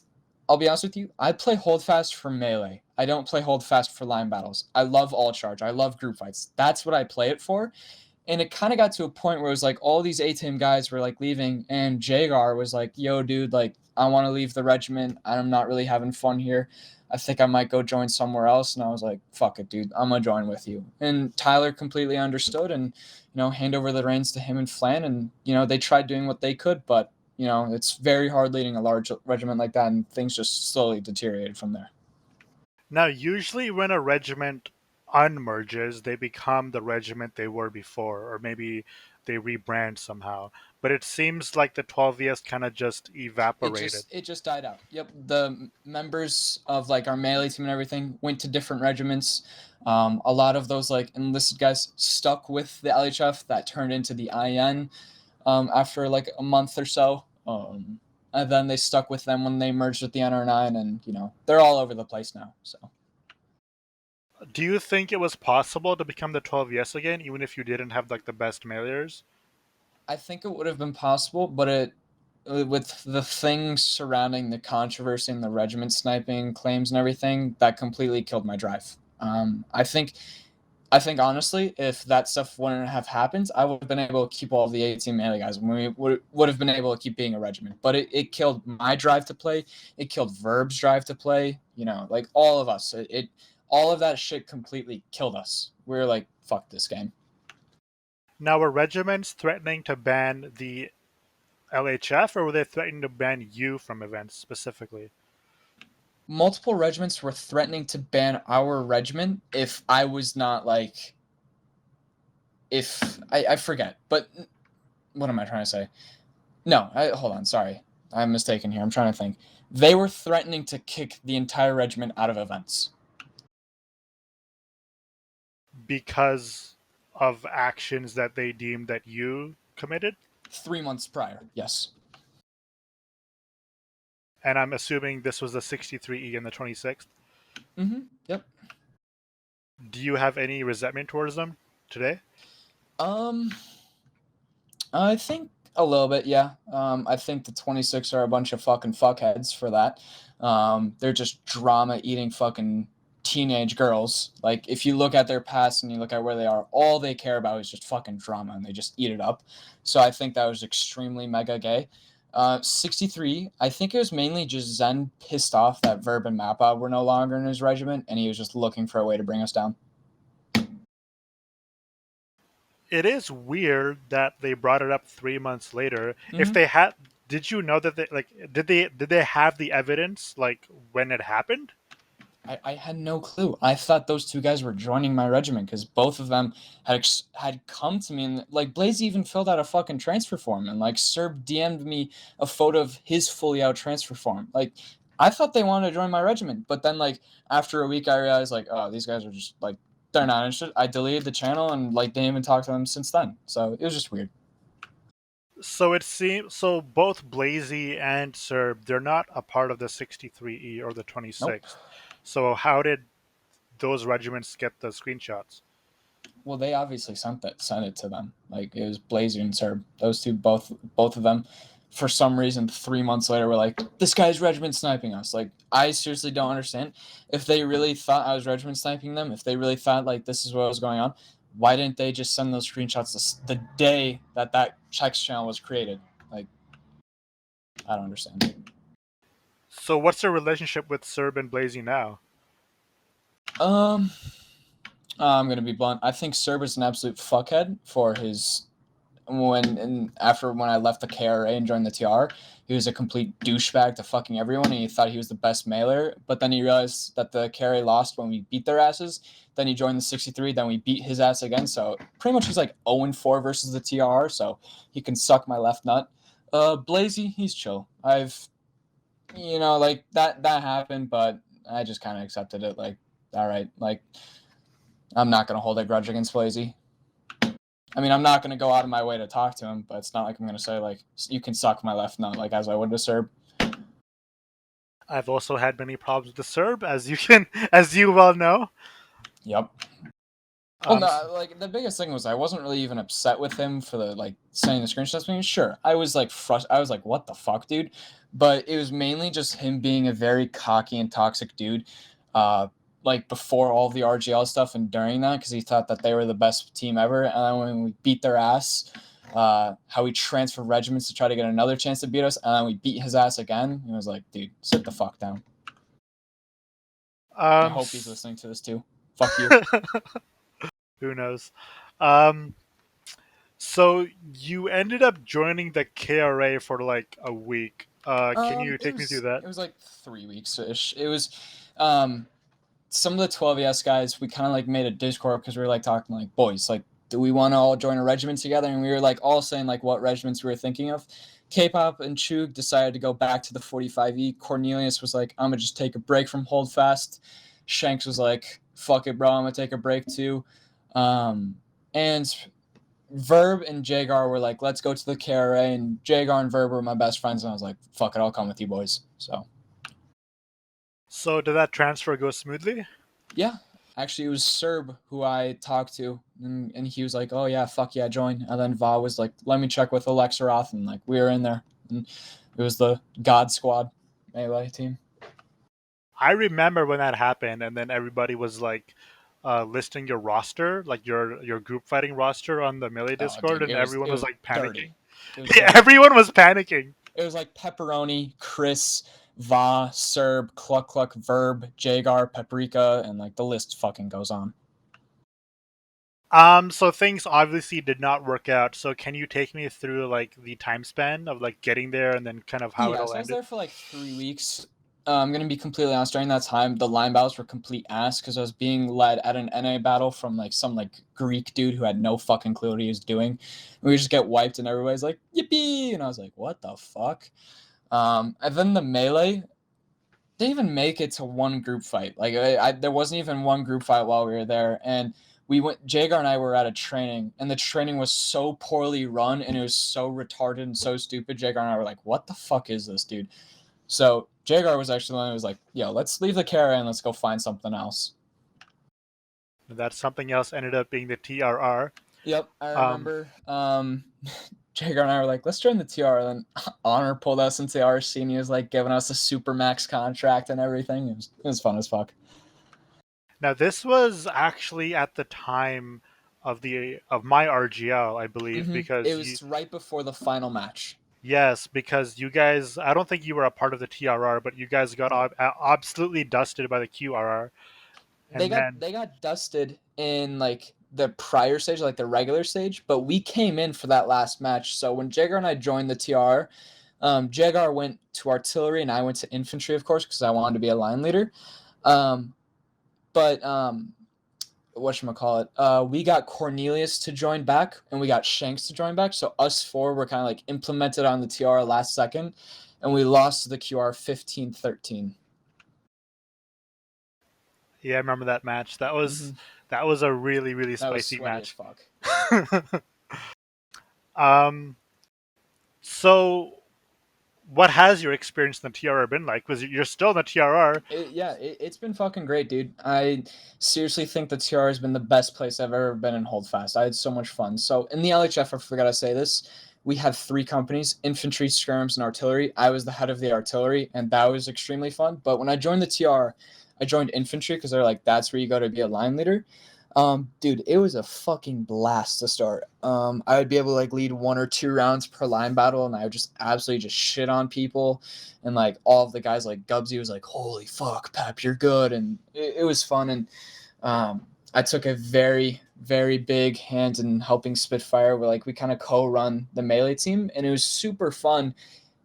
B: I'll be honest with you, I play Hold Fast for melee. I don't play Hold Fast for line battles. I love all charge. I love group fights. That's what I play it for. And it kind of got to a point where it was like all these A-Team guys were like leaving, and Jagar was like, yo, dude, like, I want to leave the regiment. I'm not really having fun here. I think I might go join somewhere else. And I was like, fuck it, dude. I'm going to join with you. And Tyler completely understood and, hand over the reins to him and Flan. And, they tried doing what they could, but, it's very hard leading a large regiment like that. And things just slowly deteriorated from there.
A: Now, usually when a regiment unmerges, they become the regiment they were before, or maybe they rebrand somehow. But it seems like the 12th kind of just evaporated.
B: It just died out. Yep, the members of like our melee team and everything went to different regiments. A lot of those like enlisted guys stuck with the LHF that turned into the IN after like a month or so. And then they stuck with them when they merged with the NR9, and they're all over the place now. So
A: Do you think it was possible to become the 12 yes again, even if you didn't have like the best mailers?
B: I think it would have been possible, but it with the things surrounding the controversy and the regiment sniping claims and everything, that completely killed my drive. I think honestly, if that stuff wouldn't have happened, I would have been able to keep all the 18 melee guys. We would have been able to keep being a regiment. But it killed my drive to play. It killed Verb's drive to play. Like all of us. It all of that shit completely killed us. We were like, fuck this game.
A: Now, were regiments threatening to ban the LHF, or were they threatening to ban you from events specifically?
B: Multiple regiments were threatening to ban our regiment if I was not like if I forget, but what am I trying to say? No, hold on, sorry. I'm mistaken here. I'm trying to think. They were threatening to kick the entire regiment out of events.
A: Because of actions that they deemed that you committed?
B: 3 months prior, yes.
A: And I'm assuming this was the 63E and the 26th.
B: Yep.
A: Do you have any resentment towards them today?
B: Um, I think a little bit, yeah. I think the 26 are a bunch of fucking fuckheads for that. They're just drama eating fucking teenage girls. Like, if you look at their past and you look at where they are, all they care about is just fucking drama and they just eat it up. So I think that was extremely mega gay. 63, I think it was mainly just Zen pissed off that Verb and Mappa were no longer in his regiment and he was just looking for a way to bring us down.
A: It is weird that they brought it up 3 months later. If
B: Mm-hmm.
A: they had, did you know that they like did they have the evidence like when it happened?
B: I had no clue. I thought those two guys were joining my regiment because both of them had come to me and like Blaze even filled out a fucking transfer form and like Serb DM'd me a photo of his fully out transfer form. Like I thought they wanted to join my regiment, but then like after a week I realized like oh these guys are just like they're not interested. I deleted the channel and like didn't even talk to them since then. So it was just weird.
A: So it seems so both Blazy and Serb, they're not a part of the 63E or the
B: Nope.
A: 26th. So how did those regiments get the screenshots?
B: Well, they obviously sent it to them. Like it was Blazer and Serb. Those two, both of them, for some reason, 3 months later, were like, "This guy's regiment sniping us." Like I seriously don't understand. If they really thought I was regiment sniping them, if they really thought like this is what was going on, why didn't they just send those screenshots the day that text channel was created? Like I don't understand.
A: So what's their relationship with Serb and Blazy now?
B: Um, I'm gonna be blunt. I think Serb is an absolute fuckhead for his after when I left the KRA and joined the TR, he was a complete douchebag to fucking everyone, and he thought he was the best mailer. But then he realized that the KRA lost when we beat their asses. Then he joined the 63. Then we beat his ass again. So pretty much he's like 0-4 versus the TR. So he can suck my left nut. Blazy, he's chill. Like that happened, but I just kind of accepted it. Like, all right, like I'm not gonna hold a grudge against Blazy. I mean, I'm not going to go out of my way to talk to him, but it's not like I'm going to say, like, you can suck my left nut, like, as I would to Serb.
A: I've also had many problems with the Serb, as you well know.
B: Yep. Well,
A: Um,
B: no, like, the biggest thing was I wasn't really even upset with him for the, like, sending the screenshots. I mean, sure, I was, like, frustrated. I was like, what the fuck, dude? But it was mainly just him being a very cocky and toxic dude. Like, before all the RGL stuff and during that, because he thought that they were the best team ever. And then when we beat their ass, how he transferred regiments to try to get another chance to beat us, and then we beat his ass again. He was like, dude, sit the fuck down. I hope he's
A: s-
B: listening to this too. Fuck you.
A: who knows? Um, so you ended up joining the KRA for like a week. Can you
B: It
A: take me through that?
B: was like 3 weeks ish. It was um some of the 12ES guys, we kind of like made a Discord because we were like talking like, boys, like, do we want to all join a regiment together? And we were like all saying like what regiments we were thinking of. K-pop and Chug decided to go back to the 45E. Cornelius was like, I'm gonna just take a break from Holdfast. Shanks was like, fuck it, bro, I'm gonna take a break too. And Verb and Jagar were like, let's go to the KRA, and Jagar and Verb were my best friends, and I was like, fuck it, I'll come with you boys. So
A: So did that transfer go smoothly?
B: yeah, actually, it was Serb who I talked to, and he was like, "Oh yeah, fuck yeah, join." And then Va was like, "Let me check with Alexaroth," and like we were in there, and it was the God Squad melee team.
A: I remember when that happened, and then everybody was like listing your roster, like your group fighting roster on the Melee
B: Oh,
A: Discord,
B: dude,
A: and everyone
B: it
A: was
B: was
A: like panicking.
B: dirty. It was
A: Yeah,
B: dirty.
A: everyone was panicking.
B: It was like Pepperoni, Chris, Va, Serb, Cluck Cluck, Verb, Jagar, Peprika, and like the list fucking goes on.
A: So things obviously did not work out. So can you take me through like the time span of like getting there and then kind of how it
B: Yeah,
A: all
B: so I was
A: ended?
B: there for like 3 weeks. I'm gonna be completely honest. During that time, the line battles were complete ass because I was being led at an NA battle from like some like Greek dude who had no fucking clue what he was doing. And we just get wiped, and everybody's like yippee, and I was like, what the fuck? And then the melee, they even make it to one group fight. Like there wasn't even one group fight while we were there, and we went. Jagar and I were at a training, and the training was so poorly run, and it was so retarded and so stupid. Jagar and I were like, "What the fuck is this, dude?" So Jagar was actually the one who was like, "Yo, let's leave the Kara and let's go find something else."
A: That something else ended up being the TRR.
B: Yep, I
A: Um,
B: remember. Jagar and I were like, "Let's join the TR." And then Honor pulled us into RC, and he was like giving us a super max contract and everything. It was fun as fuck.
A: Now this was actually at the time of my RGL, I believe,
B: It
A: because you
B: was right before the final match.
A: yes, because you guys I don't think you were a part of the TRR, but you guys got
B: No,
A: absolutely dusted by the QRR,
B: they
A: and
B: got
A: then
B: they got dusted in like the prior stage, like the regular stage, but we came in for that last match. So when Jagar and I joined the TR, Jagar went to artillery and I went to infantry, of course, because I wanted to be a line leader. Um, but whatchamacallit, we got Cornelius to join back and we got Shanks to join back. So us four were kind of like implemented on the TR last second, and we lost to the QR 15-13.
A: yeah, I remember that match.
B: Mm-hmm.
A: That was a really
B: That was
A: spicy
B: sweaty as
A: match.
B: fuck.
A: um, so what has your experience in the TRR been like? Because you're still in the TRR.
B: It's been fucking great, dude. I seriously think the TR has been the best place I've ever been in Holdfast. I had so much fun. So in the LHF, I forgot to say this. We have three companies: infantry, skirms, and artillery. I was the head of the artillery, and that was extremely fun. But when I joined the TR, I joined infantry because they're like, that's where you go to be a line leader. Dude, it was a fucking blast to start. I would be able to like lead 1 or 2 rounds per line battle, and I would just absolutely just shit on people, and like all of the guys like Gubsy was like, "Holy fuck, Pep, you're good," and it was fun. And I took a very big hand in helping Spitfire. Where like we kind of co-run the melee team, and it was super fun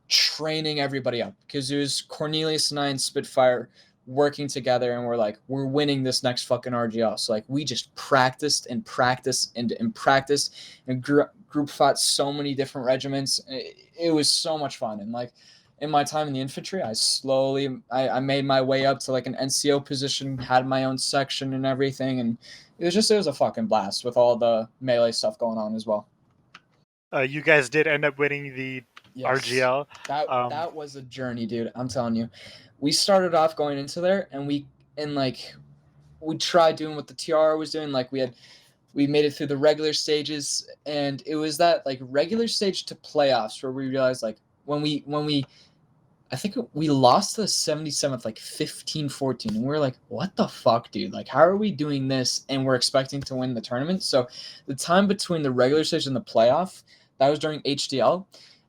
B: training everybody up because it was Cornelius and I and Spitfire working together, and we're like, we're winning this next fucking RGL. So like we just practiced and practiced and practiced and group fought so many different regiments. It was so much fun. And like in my time in the infantry, I made my way up to like an NCO position, had my own section and everything, and it was a fucking blast with all the melee stuff going on as well.
A: You guys did end up winning the
B: Yes.
A: RGL.
B: That was a journey, dude. I'm telling you. We started off going into there, and we tried doing what the TR was doing. Like we made it through the regular stages, and it was that like regular stage to playoffs where we realized like when we I think we lost the 77th like 15-14, and we were like, what the fuck, dude? Like, how are we doing this and we're expecting to win the tournament? So the time between the regular stage and the playoff, that was during HDL,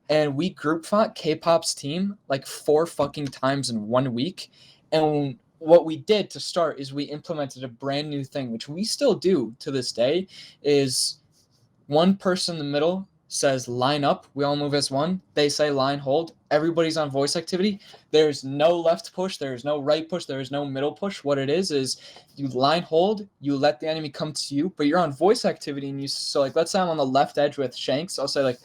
B: and we group fought K-pop's team like 4 fucking times in 1 week. And what we did to start is we implemented a brand new thing, which we still do to this day, is one person in the middle says line up, we all move as one. They say line hold. Everybody's on voice activity. There's no left push, there's no right push, there's no middle push. What it is you line hold, you let the enemy come to you, but you're on voice activity. And you, so like, let's say I'm on the left edge with Shanks. I'll say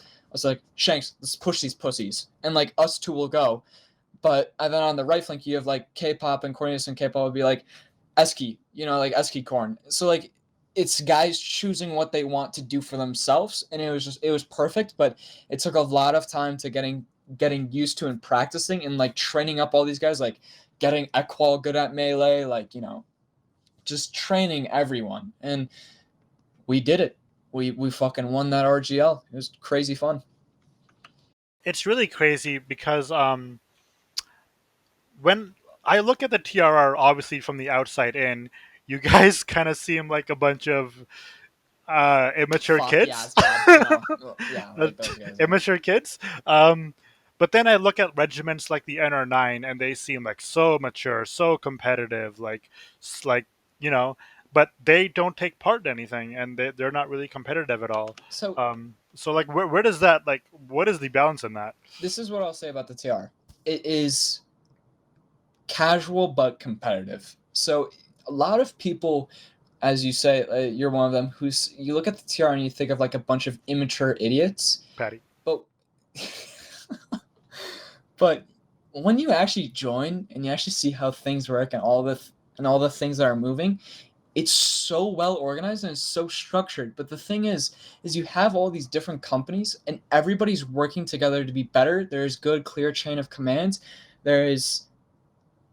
B: Shanks, let's push these pussies, and like us two will go. But and then on the right flank, you have like K-pop, and Cornelius and K-pop would be like Eski, like Eski Corn. So like it's guys choosing what they want to do for themselves, and it was perfect. But it took a lot of time to getting used to and practicing and like training up all these guys, like getting Equal good at melee, like just training everyone, and we did it. We fucking won that RGL. It was crazy fun.
A: It's really crazy because when I look at the TRR, obviously from the outside in, you guys kind of seem like a bunch of immature
B: Fuck
A: kids.
B: yeah, God, yeah, like those guys. Yeah.
A: Immature kids. Um, but then I look at regiments like the NR9, and they seem like so mature, so competitive, like you know, but they don't take part in anything, and they're not really competitive at all.
B: So
A: So like, where does that like? What is the balance in that?
B: this is what I'll say about the TR. It is casual but competitive. So a lot of people, as you say, you're one of them, who's you look at the TR and you think of like a bunch of immature idiots,
A: Patty?
B: but but when you actually join and you actually see how things work and all the things that are moving, it's so well organized and it's so structured. But the thing is you have all these different companies and everybody's working together to be better. There's good clear chain of commands. There is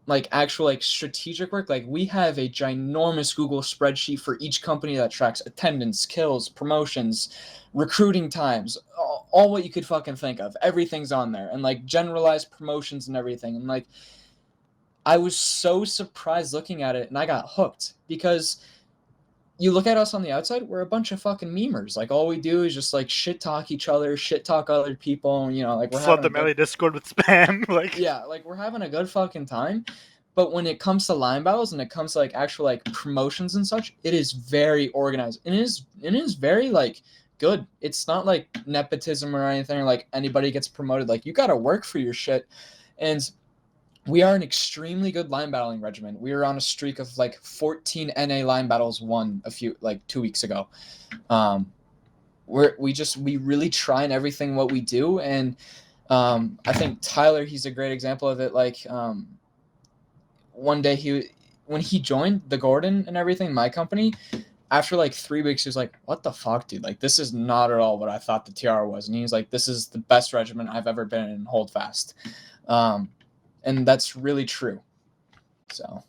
B: like actual like strategic work. Like we have a ginormous Google spreadsheet for each company that tracks attendance, kills, promotions, recruiting times, all what you could fucking think of. Everything's on there, and like generalized promotions and everything. And like I was so surprised looking at it, and I got hooked because you look at us on the outside, we're a bunch of fucking memers. Like all we do is just like shit talk each other, shit talk other people, and like we're
A: Flood
B: having
A: the
B: a good,
A: melee Discord with spam. Like,
B: yeah, like we're having a good fucking time. But when it comes to line battles and it comes to like actual like promotions and such, it is very organized. And it is very like good. It's not like nepotism or anything, or like anybody gets promoted. Like you gotta work for your shit. And we are an extremely good line battling regiment. We were on a streak of like 14 NA line battles won a few like 2 weeks ago. Um, we really try in everything what we do, and I think Tyler, he's a great example of it. Like one day when he joined the Gordon and everything, my company, after like 3 weeks, he was like, "What the fuck, dude? Like, this is not at all what I thought the TR was." And he was like, "This is the best regiment I've ever been in. Hold fast," um, and that's really true. So,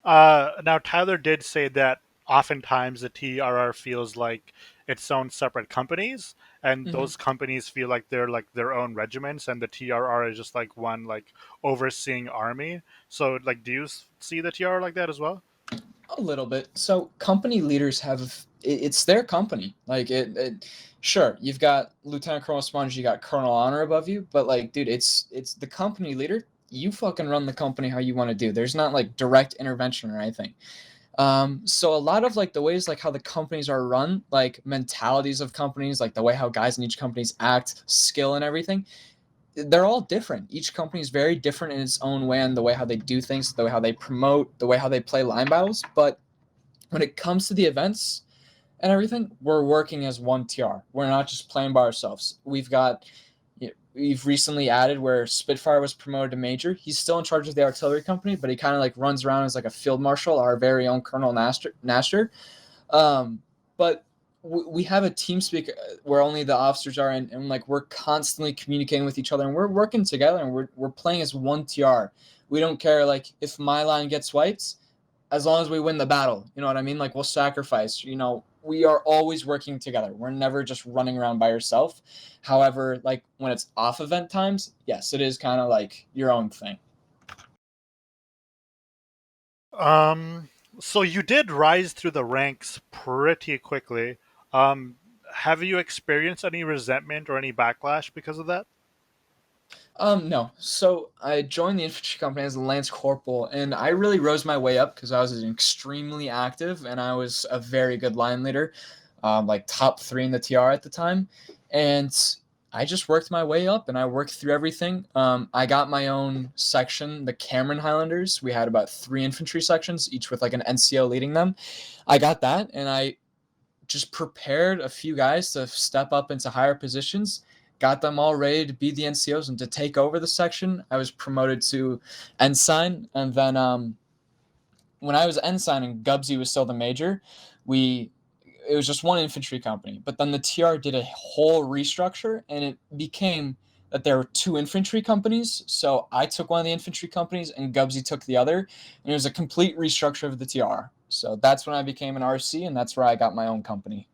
A: Now Tyler did say that oftentimes the TRR feels like its own separate companies, and
B: mhm.
A: those companies feel like they're like their own regiments, and the TRR is just like one like overseeing army. So, like, do you see the TRR like that as well?
B: A little bit. So company leaders have it's their company. Like sure, you've got Lieutenant Colonel Sponge, you got Colonel Honor above you, but like, dude, it's the company leader. You fucking run the company how you want to do. There's not like direct intervention or anything. So a lot of like the ways like how the companies are run, like mentalities of companies, like the way how guys in each companies act, skill and everything, they're all different. Each company is very different in its own way and the way how they do things, the way how they promote, the way how they play line battles. But when it comes to the events and everything, we're working as one TR. We're not just playing by ourselves. We've recently added where Spitfire was promoted to major. He's still in charge of the artillery company, but he kind of like runs around as like a field marshal, our very own Colonel Nasher. But we have a team speak where only the officers are, and like we're constantly communicating with each other, and we're working together, and we're playing as one TR. We don't care like if my line gets wiped, as long as we win the battle. You know what I mean? Like we'll sacrifice. We are always working together. We're never just running around by yourself. However, like when it's off event times, yes, it is kind of like your own thing.
A: Um, so you did rise through the ranks pretty quickly. Um, have you experienced any resentment or any backlash because of that?
B: No. So I joined the infantry company as a lance corporal, and I really rose my way up because I was extremely active and I was a very good line leader, like top three in the TR at the time. And I just worked my way up and I worked through everything. I got my own section, the Cameron Highlanders. We had about three infantry sections, each with like an NCO leading them. I got that, and I just prepared a few guys to step up into higher positions, got them all ready to be the NCOs and to take over the section. I was promoted to ensign, and then when I was ensign and Gubsy was still the major, we it was just one infantry company. But then the TR did a whole restructure, and it became that there were two infantry companies. So I took one of the infantry companies, and Gubsy took the other, and it was a complete restructure of the TR. So that's when I became an RC, and that's where I got my own company.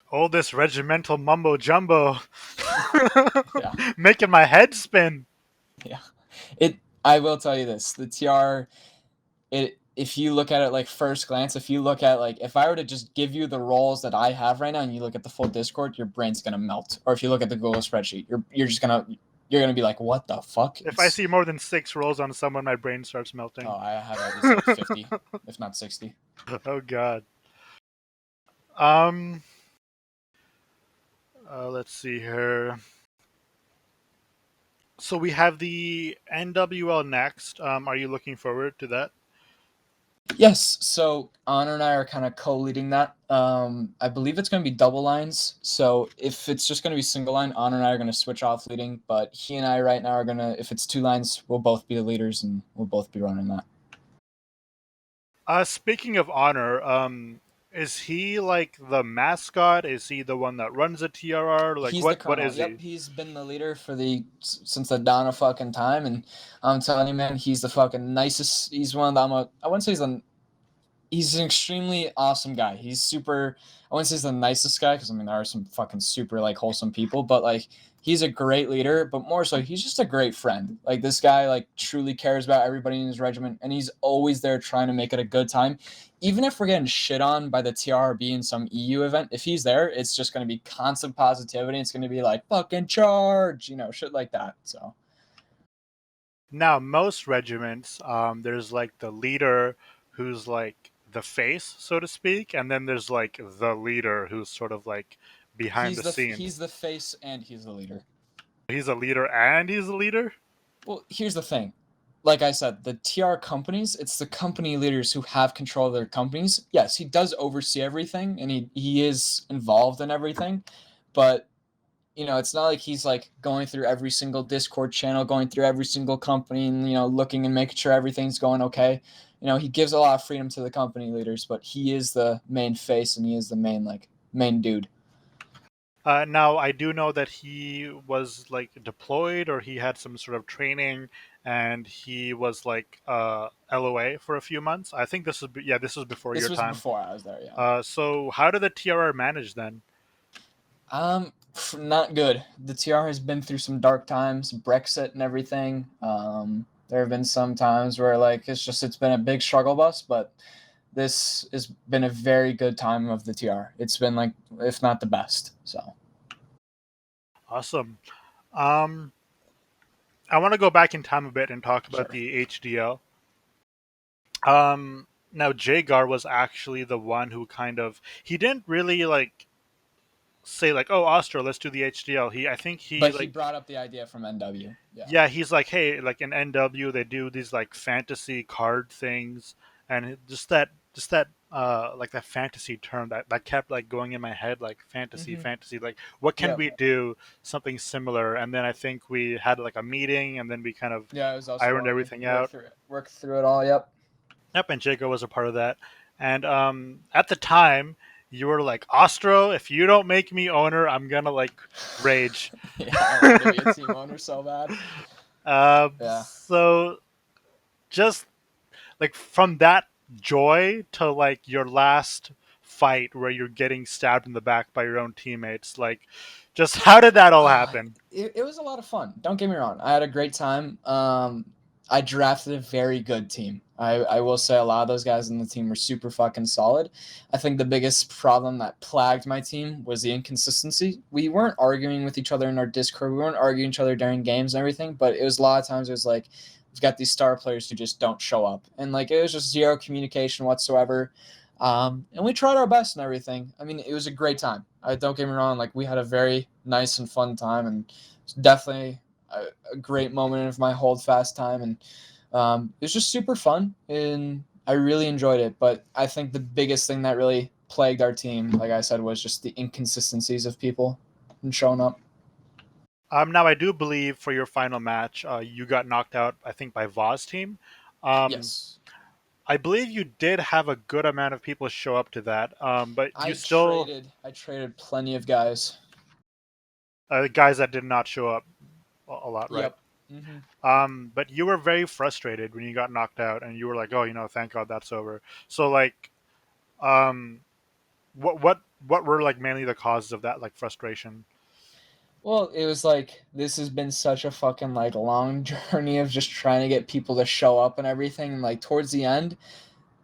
A: All this regimental mumbo jumbo
B: Yeah,
A: making my head spin.
B: yeah. It. I will tell you this: the TR. It. If you look at it like first glance, if you look at like if I were to just give you the roles that I have right now, and you look at the full Discord, your brain's gonna melt. Or if you look at the Google spreadsheet, you're gonna be like, what the fuck?
A: If I
B: It's
A: see more than six rolls on someone, my brain starts
B: oh,
A: melting.
B: I have at least like 50, if not 60.
A: Oh God. Um. Let's see here. So we have the NWL next. Are you looking forward to that?
B: Yes, so Honor and I are kind of co-leading that. I believe it's going to be double lines. So if it's just going to be single line, Honor and I are going to switch off leading. But he and I right now are going to, if it's two lines, we'll both be the leaders and we'll both be running that.
A: Speaking of honor, is he like the mascot? Is he the one that runs the TRR? Like,
B: He's the
A: what
B: colonel.
A: is
B: Yep,
A: he?
B: he's been the leader for the since the dawn of fucking time, and I'm telling you, man, he's the fucking nicest. He's one of the. I wouldn't say he's an extremely awesome guy. He's super. I wouldn't say he's the nicest guy because I mean there are some fucking super like wholesome people, but like he's a great leader. But more so, he's just a great friend. Like this guy like truly cares about everybody in his regiment, and he's always there trying to make it a good time. Even if we're getting shit on by the TRB in some EU event, if he's there, it's just going to be constant positivity. It's going to be like fucking charge, shit like that. So
A: Now, most regiments, there's like the leader who's like the face, so to speak, and then there's like the leader who's sort of like behind the
B: he's
A: scenes.
B: the face and he's the leader.
A: He's a leader and he's a leader.
B: Well, here's the thing. Like I said, the TR companies, it's the company leaders who have control of their companies. Yes, he does oversee everything and he is involved in everything, but it's not like he's like going through every single Discord channel, going through every single company, and looking and making sure everything's going okay. He gives a lot of freedom to the company leaders, but he is the main face and he is the main dude.
A: Now, I do know that he was like deployed or he had some sort of training and he was like LOA for a few months. I think yeah, this was before
B: This
A: your
B: was
A: time.
B: before I was there, yeah.
A: So how did the TRR manage then?
B: Not good. The TR has been through some dark times, Brexit and everything. There have been some times where like it's been a big struggle bus, but this has been a very good time of the TR. It's been like, if not the best. So
A: Awesome. Um, I want to go back in time a bit and talk about
B: sure.
A: the HDL. Now Jagar was actually the one who kind of he didn't really like say like, "Oh, Ostro, let's do the HDL." I think he
B: But he
A: like
B: brought up the idea from NW. Yeah.
A: yeah, he's like, hey, like in NW, they do these like fantasy card things, and just that, like that fantasy term that kept like going in my head, like fantasy,
B: Mm-hmm.
A: fantasy. Like, what can
B: Yep.
A: we do something similar? And then I think we had like a meeting, and then we kind of
B: Yeah, it was us
A: ironed
B: four. We
A: everything
B: worked
A: out.
B: through it. Worked through it all. Yep.
A: Yep, and Jago was a part of that. And at the time, you were like, Ostro, if you don't make me owner, I'm gonna like rage.
B: Yeah, I wanted to be a team owner so bad. Yeah.
A: So just like from that joy to like your last fight where you're getting stabbed in the back by your own teammates, like just how did that all happen?
B: It was a lot of fun. Don't get me wrong. I had a great time. I drafted a very good team. I will say a lot of those guys in the team were super fucking solid. I think the biggest problem that plagued my team was the inconsistency. We weren't arguing with each other in our Discord. We weren't arguing each other during games and everything, but it was a lot of times it was like we've got these star players who just don't show up. And like it was just zero communication whatsoever. And we tried our best and everything. I mean, it was a great time. Don't get me wrong. Like we had a very nice and fun time, and it's definitely a great moment of my hold fast time. And it was just super fun, and I really enjoyed it. But I think the biggest thing that really plagued our team, like I said, was just the inconsistencies of people and showing up.
A: Now I do believe for your final match, you got knocked out, I think, by Voz team. Um,
B: Yes,
A: I believe you did have a good amount of people show up to that, but you
B: I
A: still
B: traded. I traded plenty of guys.
A: guys that did not show up a lot, right?
B: Yep. Hmm.
A: But you were very frustrated when you got knocked out, and you were like, "Oh, thank God that's over." So, like, um, what were like mainly the causes of that like frustration?
B: Well, it was like this has been such a fucking like long journey of just trying to get people to show up and everything. And like towards the end,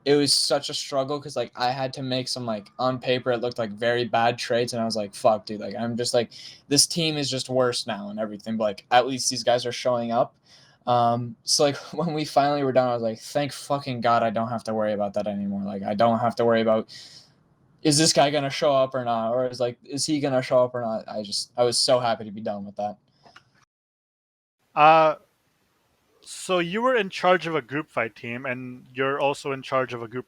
B: it was such a struggle because like I had to make some like on paper it looked like very bad trades, and I was like, fuck, dude, like I'm just like this team is just worse now and everything. But like at least these guys are showing up. So like when we finally were done, I was like, thank fucking God I don't have to worry about that anymore. Like I don't have to worry about is this guy gonna show up or not, or is he gonna show up or not. I was so happy to be done with that.
A: Uh, so you were in charge of a group fight team, and you're also in charge of a group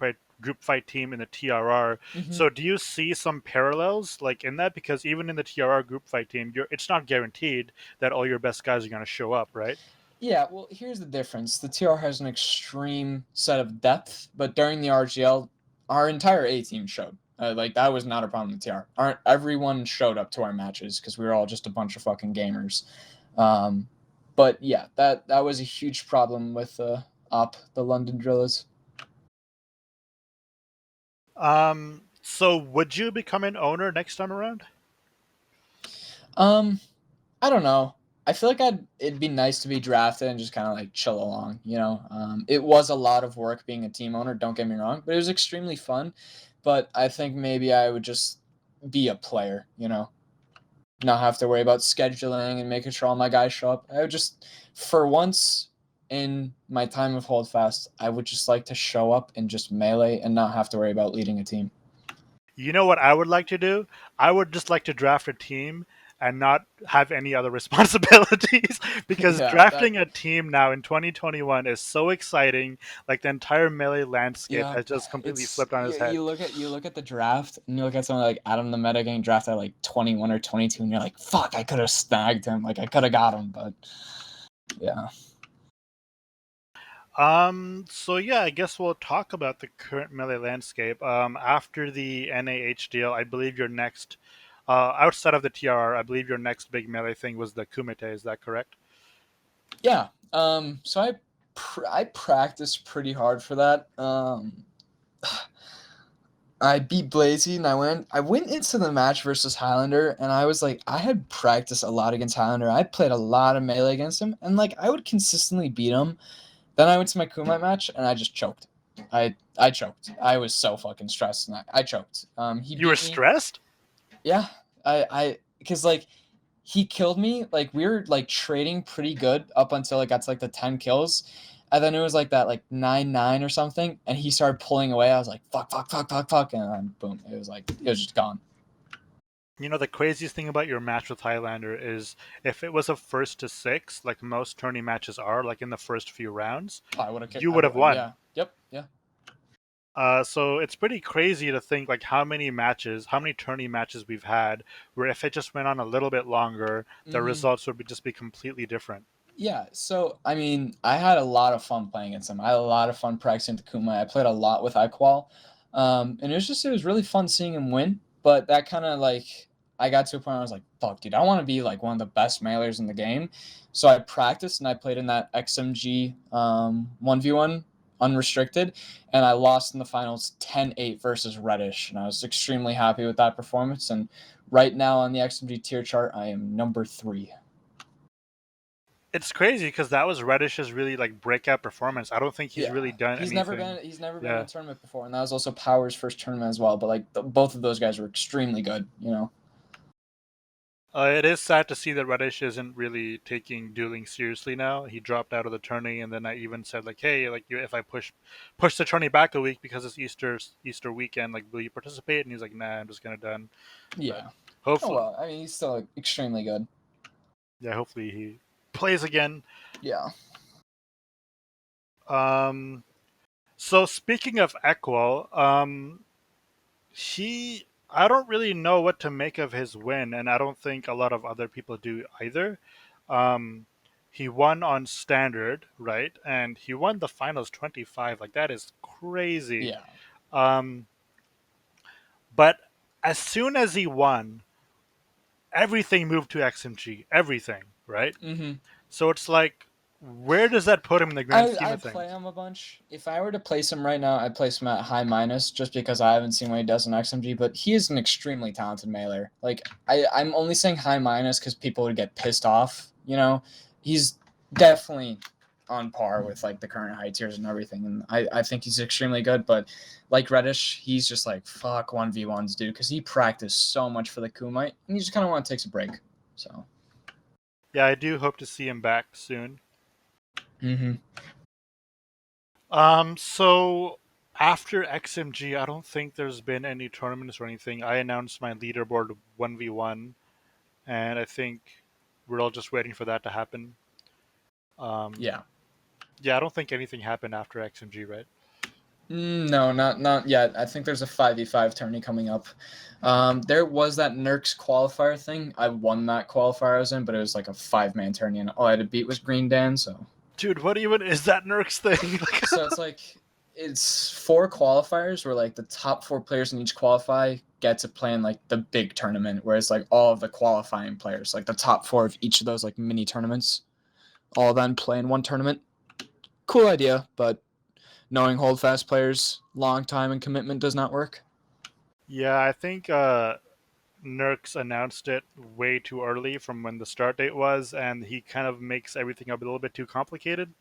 A: fight team in the TRR.
B: Mm-hmm.
A: So do you see some parallels like in that? Because even in the TRR group fight team, it's not guaranteed that all your best guys are going to show up, right?
B: Yeah, well, here's the difference. The TR has an extreme set of depth, but during the RGL, our entire A team showed. Like that was not a problem with TR. Everyone showed up to our matches because we were all just a bunch of fucking gamers. Um, but yeah, that was a huge problem with the London Drillers.
A: So would you become an owner next time around?
B: Um, I don't know. I feel like it'd be nice to be drafted and just kind of like chill along, It was a lot of work being a team owner, don't get me wrong, but it was extremely fun. But I think maybe I would just be a player, not have to worry about scheduling and making sure all my guys show up. I would just, for once in my time of Holdfast, I would just like to show up and just melee and not have to worry about leading a team.
A: You know what I would like to do? I would just like to draft a team and not have any other responsibilities because
B: Yeah, that
A: drafting a team now in 2021 is so exciting. Like the entire melee landscape
B: yeah,
A: has just completely
B: it's
A: flipped on
B: you,
A: its head.
B: you look at the draft and you look at someone like Adam the Meta getting drafted at like 21 or 22 and you're like, fuck, I could have snagged him. Like I could have got him, but yeah.
A: So yeah, I guess we'll talk about the current melee landscape. After the NAH deal, I believe your next, outside of the TRR, I believe your next big melee thing was the Kumite. Is that correct?
B: Yeah. So I practiced pretty hard for that. I beat Blazy and I went into the match versus Highlander and I was like I had practiced a lot against Highlander. I played a lot of melee against him and like I would consistently beat him. Then I went to my Kumite match and I just choked. I choked. I was so fucking stressed and I choked. He
A: You were
B: beat me.
A: stressed?
B: Yeah. I because like he killed me. Like we were like trading pretty good up until it got to like the 10 kills. And then it was like that like 9-9 or something. And he started pulling away. I was like, fuck, fuck, fuck, fuck, fuck. And then boom. It was just gone.
A: You know, the craziest thing about your match with Highlander is if it was a first to six, like most tourney matches are, like in the first few rounds,
B: Oh, I would have kicked.
A: you would have won.
B: Yeah. Yep. Yeah.
A: So it's pretty crazy to think like how many matches, how many tourney matches we've had where if it just went on a little bit longer, the
B: Mm-hmm.
A: results would just be completely different.
B: Yeah, so I mean, I had a lot of fun playing against him. I had a lot of fun practicing Takuma. I played a lot with iQual, and it was really fun seeing him win. But that kind of like I got to a point where I was like, "Fuck, dude, I want to be like one of the best mailers in the game." So I practiced and I played in that XMG 1v1 unrestricted, and I lost in the finals 10-8 versus Reddish, and I was extremely happy with that performance. And right now on the XMG tier chart, I am number 3.
A: It's crazy because that was Reddish's really like breakout performance. I don't think he's
B: Yeah,
A: really done anything.
B: he's never been in
A: Yeah.
B: a tournament before, and that was also Power's first tournament as well. But like both of those guys were extremely good, you know.
A: It is sad to see that Reddish isn't really taking dueling seriously now. He dropped out of the tourney, and then I even said like, "Hey, like you, if I push the tourney back a week because it's Easter weekend, like will you participate?" And he's like, "Nah, I'm just gonna done." But
B: Yeah. Oh
A: hopefully,
B: well, I mean he's still like, extremely good.
A: yeah, hopefully he plays again.
B: Yeah.
A: Um, so speaking of Equal, he I don't really know what to make of his win, and I don't think a lot of other people do either. Um, he won on standard, right? And he won the finals 25. Like that is crazy.
B: Yeah.
A: Um, but as soon as he won, everything moved to XMG. Everything, right?
B: Mm-hmm.
A: So it's like, where does that put him in the grand scheme
B: I
A: of
B: play
A: things?
B: him a bunch. If I were to place him right now, I'd place him at high minus just because I haven't seen what he does in XMG. But he is an extremely talented mailer. Like I'm only saying high minus because people would get pissed off. You know, he's definitely on par with like the current high tiers and everything. And I think he's extremely good. But like Reddish, he's just like fuck 1v1s, dude, because he practiced so much for the Kumite and he just kind of want to take a break. So.
A: Yeah, I do hope to see him back soon.
B: Mm-hmm.
A: So after XMG, I don't think there's been any tournaments or anything. I announced my leaderboard 1v1, and I think we're all just waiting for that to happen. Um,
B: Yeah.
A: yeah, I don't think anything happened after XMG, right?
B: No, not yet. I think there's a 5v5 tourney coming up. There was that Nerks qualifier thing. I won that qualifier I was in, but it was like a 5-man tourney, and all I had to beat was Green Dan.
A: Dude, what even is that Nurks thing?
B: So it's like it's 4 qualifiers where like the top 4 players in each qualify get to play in like the big tournament, whereas like all of the qualifying players, like the top 4 of each of those like mini tournaments, all then play in one tournament. Cool idea, but knowing holdfast players, long time and commitment does not work.
A: Yeah, I think Nurks announced it way too early from when the start date was, and he kind of makes everything a little bit too complicated.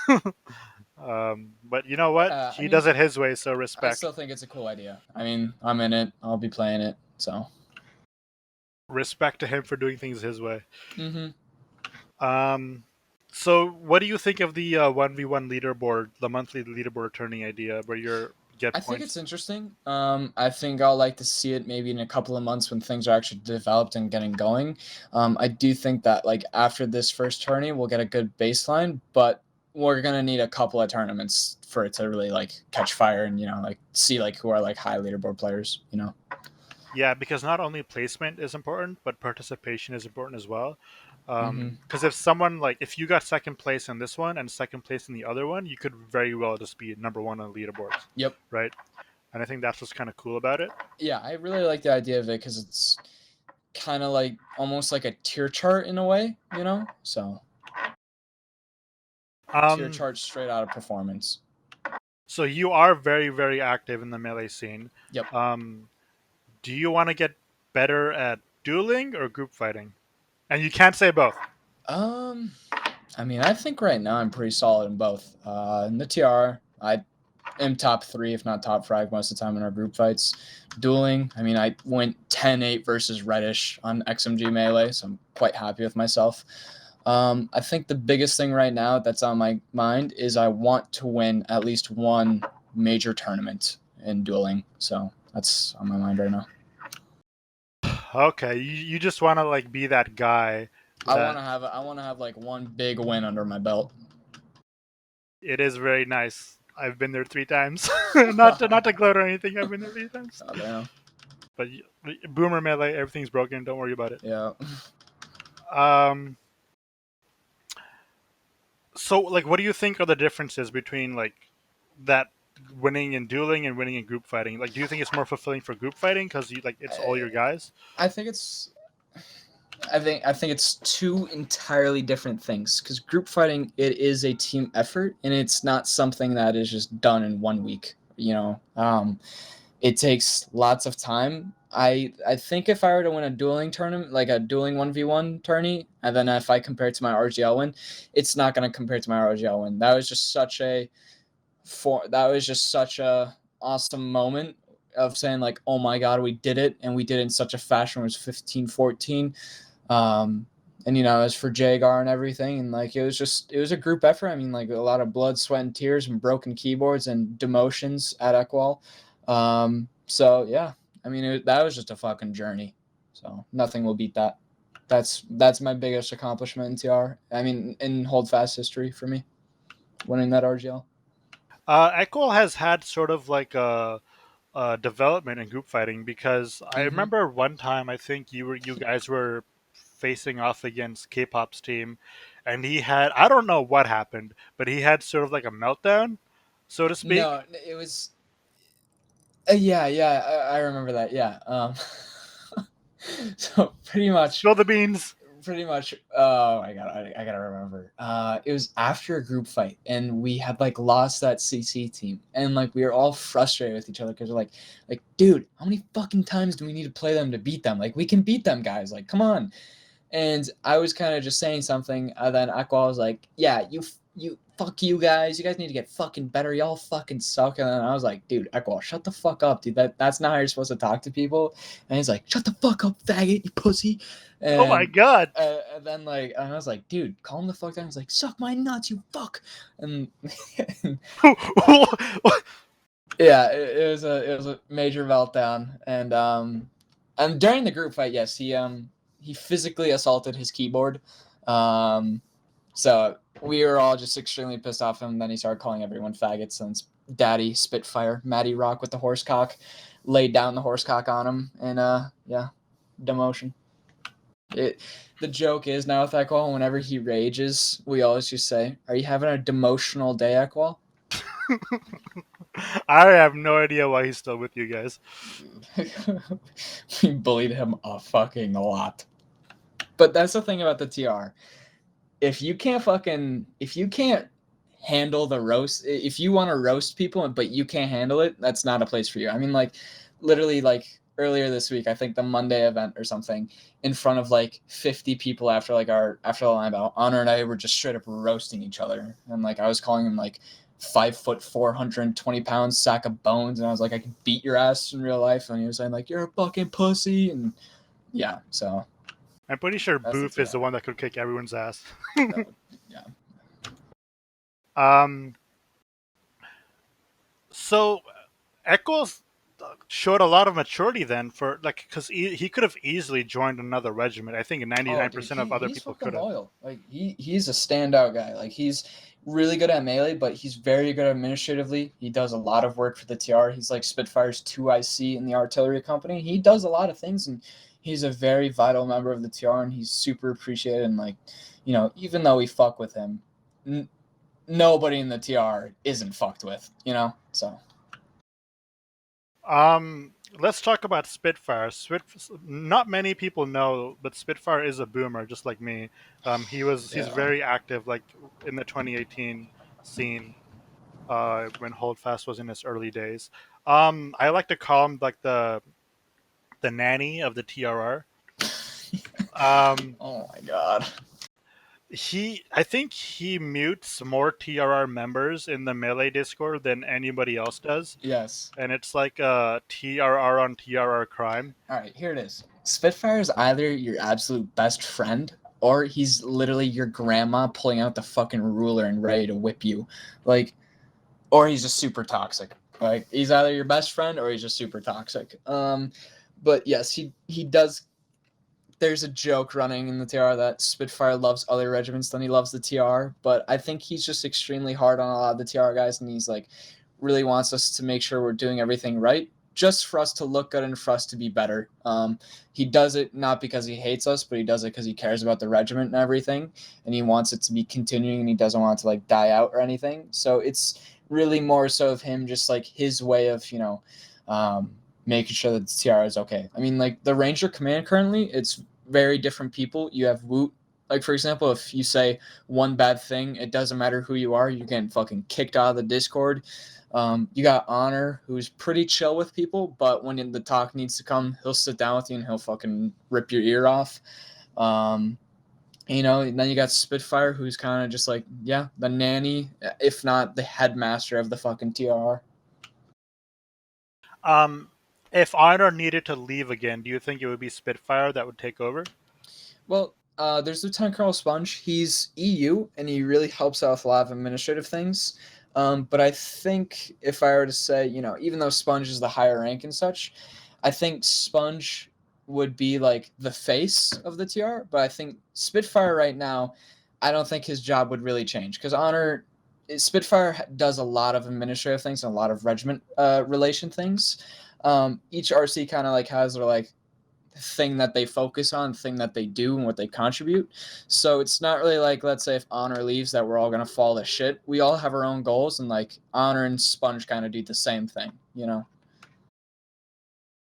A: But you know what?
B: I
A: He does
B: mean,
A: it his way, so
B: I
A: respect.
B: still think it's a cool idea. I mean, I'm in it. I'll be playing it. So.
A: Respect to him for doing things his way.
B: Mm-hmm.
A: Um, so what do you think of the 1v1 leaderboard, the monthly leaderboard turning idea, where you're get
B: I think it's
A: points.
B: interesting. I think I'll like to see it maybe in a couple of months when things are actually developed and getting going. I do think that like after this first tourney, we'll get a good baseline, but we're gonna need a couple of tournaments for it to really like catch fire and like see like who are like high leaderboard players.
A: Yeah, because not only placement is important, but participation is important as well.
B: Mm-hmm.
A: Because if someone like if you got second place in this one and second place in the other one, you could very well just be number one on the leaderboards,
B: Yep.
A: right? And I think that's what's kind of cool about it.
B: Yeah, I really like the idea of it because it's kind of like almost like a tier chart in a way. So tier
A: Um,
B: chart straight out of performance.
A: so you are very, very active in the melee scene.
B: Yep.
A: Um, do you want to get better at dueling or group fighting? And you can't say both.
B: Um, I mean, I think right now I'm pretty solid in both. In the TR, I am top three, if not top five, most of the time in our group fights. Dueling, I mean, I went 10-8 versus Reddish on XMG Melee, so I'm quite happy with myself. I think the biggest thing right now that's on my mind is I want to win at least one major tournament in dueling. So that's on my mind right now.
A: Okay, you just want to like be that guy that
B: I want to have like one big win under my belt.
A: it is very nice. I've been there 3 times. Not to gloat or anything. I've been there 3 times.
B: Oh, damn.
A: But boomer melee, everything's broken. Don't worry about it.
B: Yeah.
A: Um, so like, what do you think are the differences between like that winning in dueling and winning in group fighting? Like, do you think it's more fulfilling for group fighting because you like it's all your guys?
B: I think it's I think it's two entirely different things because group fighting it is a team effort and it's not something that is just done in 1 week. It takes lots of time. I think if I were to win a dueling tournament, like a dueling 1v1 tourney, and then if I compare it to my RGL win, it's not going to compare to my RGL win. That was just such a awesome moment of saying like, oh my god, we did it, and we did it in such a fashion. It was 15-14. And as for Jagar and everything, and like it was a group effort. I mean, like a lot of blood, sweat, and tears, and broken keyboards and demotions at Equal. So yeah, I mean that was just a fucking journey. So nothing will beat that. That's my biggest accomplishment in TR. I mean, in Hold Fast history for me, winning that RGL.
A: Equal has had sort of like a development in group fighting because I
B: Mm-hmm.
A: remember one time I think you guys were facing off against K-pop's team, and he had I don't know what happened, but he had sort of like a meltdown, so to speak.
B: No, it was. Yeah, yeah, I remember that. Yeah. So
A: Spill the beans.
B: pretty much. Oh my god, I gotta remember. It was after a group fight, and we had like lost that CC team, and like we were all frustrated with each other because we're like, dude, how many fucking times do we need to play them to beat them? Like, we can beat them, guys. Like, come on. And I was kind of just saying something, and then Aqua was like, "Yeah, you fuck you guys. You guys need to get fucking better. Y'all fucking suck." And then I was like, "Dude, Aqua, shut the fuck up, dude. That's not how you're supposed to talk to people." And he's like, "Shut the fuck up, faggot, you pussy."
A: Oh my
B: And
A: god.
B: and then I was like, "Dude, calm the fuck down." He's like, "Suck my nuts, you fuck." And yeah, it was a major meltdown, and during the group fight, yes, he physically assaulted his keyboard, um, so we were all just extremely pissed off him. Then he started calling everyone faggots, since Daddy Spitfire, Matty Rock with the horsecock, laid down the horsecock on him, and yeah, demotion. It the joke is now with Equal, whenever he rages, we always just say, "Are you having a demotional day, Equal?"
A: I have no idea why he's still with you guys.
B: We bullied him a fucking lot. But that's the thing about the TR. If you can't handle the roast, if you want to roast people but you can't handle it, that's not a place for you. I mean, like literally, like earlier this week, I think the Monday event or something, in front of like 50 people after the line battle, Honor and I were just straight up roasting each other, and like I was calling him like 5 foot 420 pounds sack of bones, and I was like, I could beat your ass in real life, and he was saying like, you're a fucking pussy, and yeah, so
A: I'm pretty sure
B: that's the
A: Booth is the
B: TR.
A: one that could kick everyone's ass.
B: No, yeah.
A: um, so Eccles showed a lot of maturity then for like because he could have easily joined another regiment. I think ninety
B: Oh,
A: nine
B: dude,
A: percent of other
B: he's
A: people
B: fucking
A: could have.
B: loyal. Like he's a standout guy. Like he's really good at melee, but he's very good administratively. He does a lot of work for the TR. He's like Spitfire's 2IC in the artillery company. He does a lot of things, and he's a very vital member of the TR, and he's super appreciated. And like, even though we fuck with him, n- nobody in the TR isn't fucked with. So
A: Let's talk about Spitfire. Not many people know, but Spitfire is a boomer, just like me. He's
B: yeah.
A: very active, like in the 2018 scene, when Holdfast was in its early days. I like to call him like the nanny of the TRR. Um,
B: Oh my god.
A: I think he mutes more TRR members in the Melee Discord than anybody else does,
B: Yes.
A: and it's like a TRR on TRR crime.
B: All right, here it is. Spitfire is either your absolute best friend or he's literally your grandma pulling out the fucking ruler and ready to whip you. Like, or he's just super toxic. Like, he's either your best friend or he's just super toxic. But yes, he does. There's a joke running in the TR that Spitfire loves other regiments than he loves the TR, but I think he's just extremely hard on a lot of the TR guys, and he's like really wants us to make sure we're doing everything right, just for us to look good and for us to be better. He does it not because he hates us, but he does it because he cares about the regiment and everything, and he wants it to be continuing, and he doesn't want it to like die out or anything. So it's really more so of him just like his way of making sure that the TR is okay. I mean, like the Ranger Command currently, it's very different people. You have Woot. Like for example, if you say one bad thing, it doesn't matter who you are, you're getting fucking kicked out of the Discord. You got Honor, who's pretty chill with people, but when the talk needs to come, he'll sit down with you and he'll fucking rip your ear off. Um, and then you got Spitfire, who's kind of just like, yeah, the nanny, if not the headmaster of the fucking TR.
A: Um, if Honor needed to leave again, do you think it would be Spitfire that would take over?
B: Well, there's Lieutenant Colonel Sponge. He's EU, and he really helps out with a lot of administrative things. But I think if I were to say, even though Sponge is the higher rank and such, I think Sponge would be like the face of the TR. But I think Spitfire right now, I don't think his job would really change because Spitfire does a lot of administrative things and a lot of regiment relation things. Each RC kind of like has their like thing that they focus on, thing that they do, and what they contribute. So it's not really like, let's say, if Honor leaves, that we're all gonna fall to shit. We all have our own goals, and like Honor and Sponge kind of do the same thing.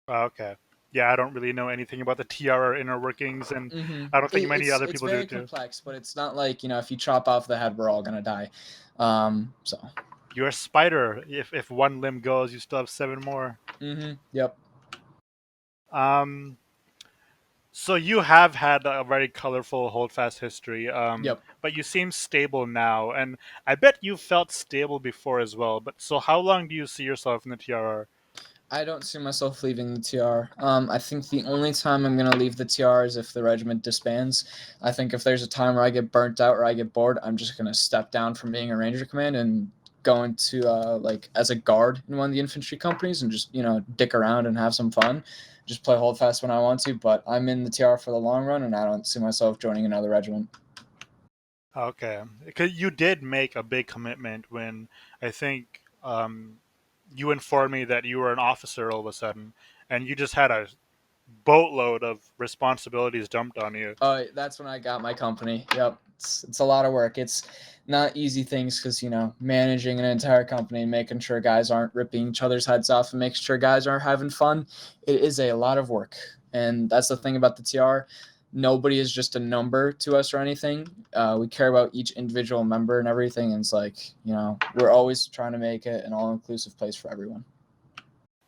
A: Okay. Yeah, I don't really know anything about the TRR inner workings, and
B: Mm-hmm.
A: I don't think many
B: It's
A: other
B: it's
A: people do
B: very
A: too.
B: complex, but it's not like if you chop off the head, we're all gonna die. So.
A: You're a spider. If one limb goes, you still have seven more.
B: Mm-hmm. Yep.
A: Um, so you have had a very colorful holdfast history.
B: Yep.
A: But you seem stable now, and I bet you felt stable before as well. But so, how long do you see yourself in the TRR?
B: I don't see myself leaving the TR. I think the only time I'm going to leave the TR is if the regiment disbands. I think if there's a time where I get burnt out or I get bored, I'm just going to step down from being a ranger command and go into like as a guard in one of the infantry companies and just dick around and have some fun. Just play holdfast when I want to, but I'm in the TR for the long run, and I don't see myself joining another regiment.
A: Okay, because you did make a big commitment when I think you informed me that you were an officer all of a sudden, and you just had a boatload of responsibilities dumped on you.
B: That's when I got my company. Yep, it's a lot of work. It's not easy things because managing an entire company and making sure guys aren't ripping each other's heads off and making sure guys aren't having fun. It is a lot of work, and that's the thing about the TR. Nobody is just a number to us or anything. We care about each individual member and everything. And it's like we're always trying to make it an all-inclusive place for everyone.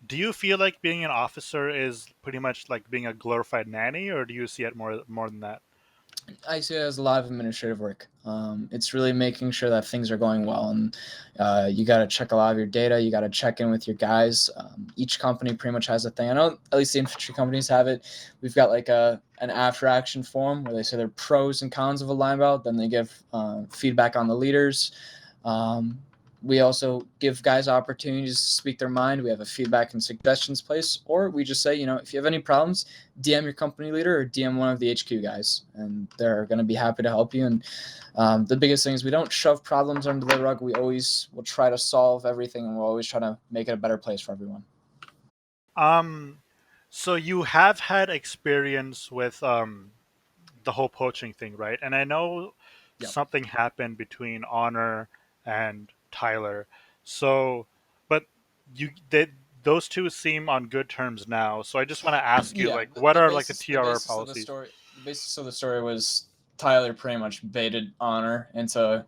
A: Do you feel like being an officer is pretty much like being a glorified nanny, or do you see it more than that?
B: I see it as a lot of administrative work. It's really making sure that things are going well, and you got to check a lot of your data. You got to check in with your guys. Each company pretty much has a thing. I know at least the infantry companies have it. We've got like an after action form where they say their pros and cons of a line belt. Then they give feedback on the leaders. Um, We also give guys opportunities to speak their mind. We have a feedback and suggestions place, or we just say, if you have any problems, DM your company leader or DM one of the HQ guys, and they're going to be happy to help you. And the biggest thing is we don't shove problems under the rug. We always will try to solve everything, and we'll always try to make it a better place for everyone.
A: Um, so you have had experience with the whole poaching thing, right? And I know
B: Yep.
A: something happened between Honor and Tyler. So, but you did those two seem on good terms now. So I just want to ask you,
B: Yeah.
A: like, what
B: The
A: are like the
B: basis the
A: TRR
B: basis of the
A: policies?
B: story the basis of the story was Tyler pretty much baited Honor into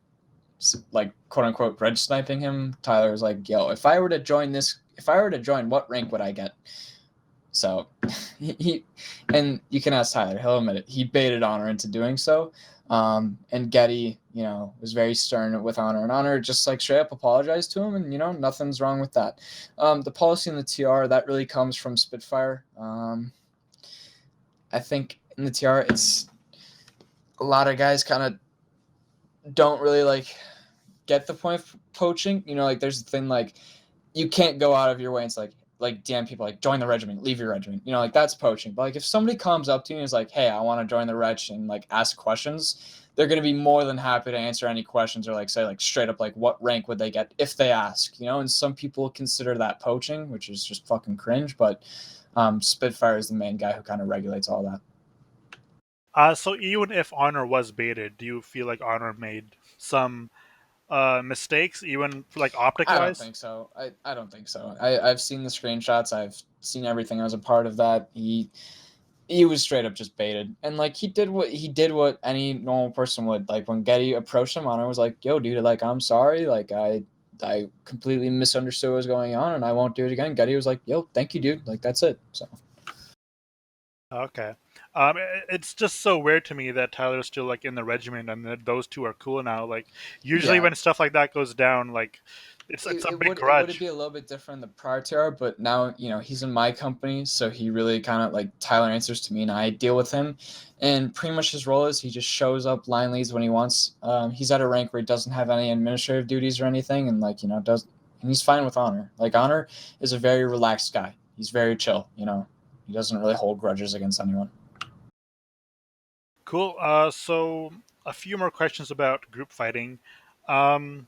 B: like quote unquote red sniping him. Tyler was like, "Yo, if I were to join, what rank would I get?" So he and you can ask Tyler; he'll admit it. He baited Honor into doing so, and Getty, was very stern with Honor, and Honor just like straight up apologized to him, and nothing's wrong with that. The policy in the TR that really comes from Spitfire. I think in the TR, it's a lot of guys kind of don't really like get the point of poaching. Like there's the thing like you can't go out of your way and it's like damn people like join the regiment, leave your regiment. Like that's poaching. But like if somebody comes up to you and is like, hey, I want to join the reg and like ask questions, they're gonna be more than happy to answer any questions or like say like straight up like what rank would they get if they ask. And some people consider that poaching, which is just fucking cringe. But Spitfire is the main guy who kind of regulates all that.
A: So even if Honor was baited, do you feel like Honor made some mistakes, even like optic
B: I don't
A: wise?
B: think so. I don't think so. I've seen the screenshots. I've seen everything. I was a part of that. He was straight up just baited, and like he did what any normal person would. Like when Getty approached him, Honor was like, "Yo, dude, like I'm sorry. Like I completely misunderstood what was going on, and I won't do it again." Getty was like, "Yo, thank you, dude. Like that's it." So
A: Okay. It's just so weird to me that Tyler's still like in the regiment and that those two are cool now. Like usually
B: yeah,
A: when stuff like that goes down, like it's a big
B: it would
A: grudge.
B: be a little bit different the prior TR, but now he's in my company, so he really kind of like Tyler answers to me, and I deal with him, and pretty much his role is he just shows up, line leads when he wants. He's at a rank where he doesn't have any administrative duties or anything, and like does, and he's fine with Honor. Like Honor is a very relaxed guy. He's very chill. He doesn't really hold grudges against anyone.
A: Cool. So a few more questions about group fighting. Um,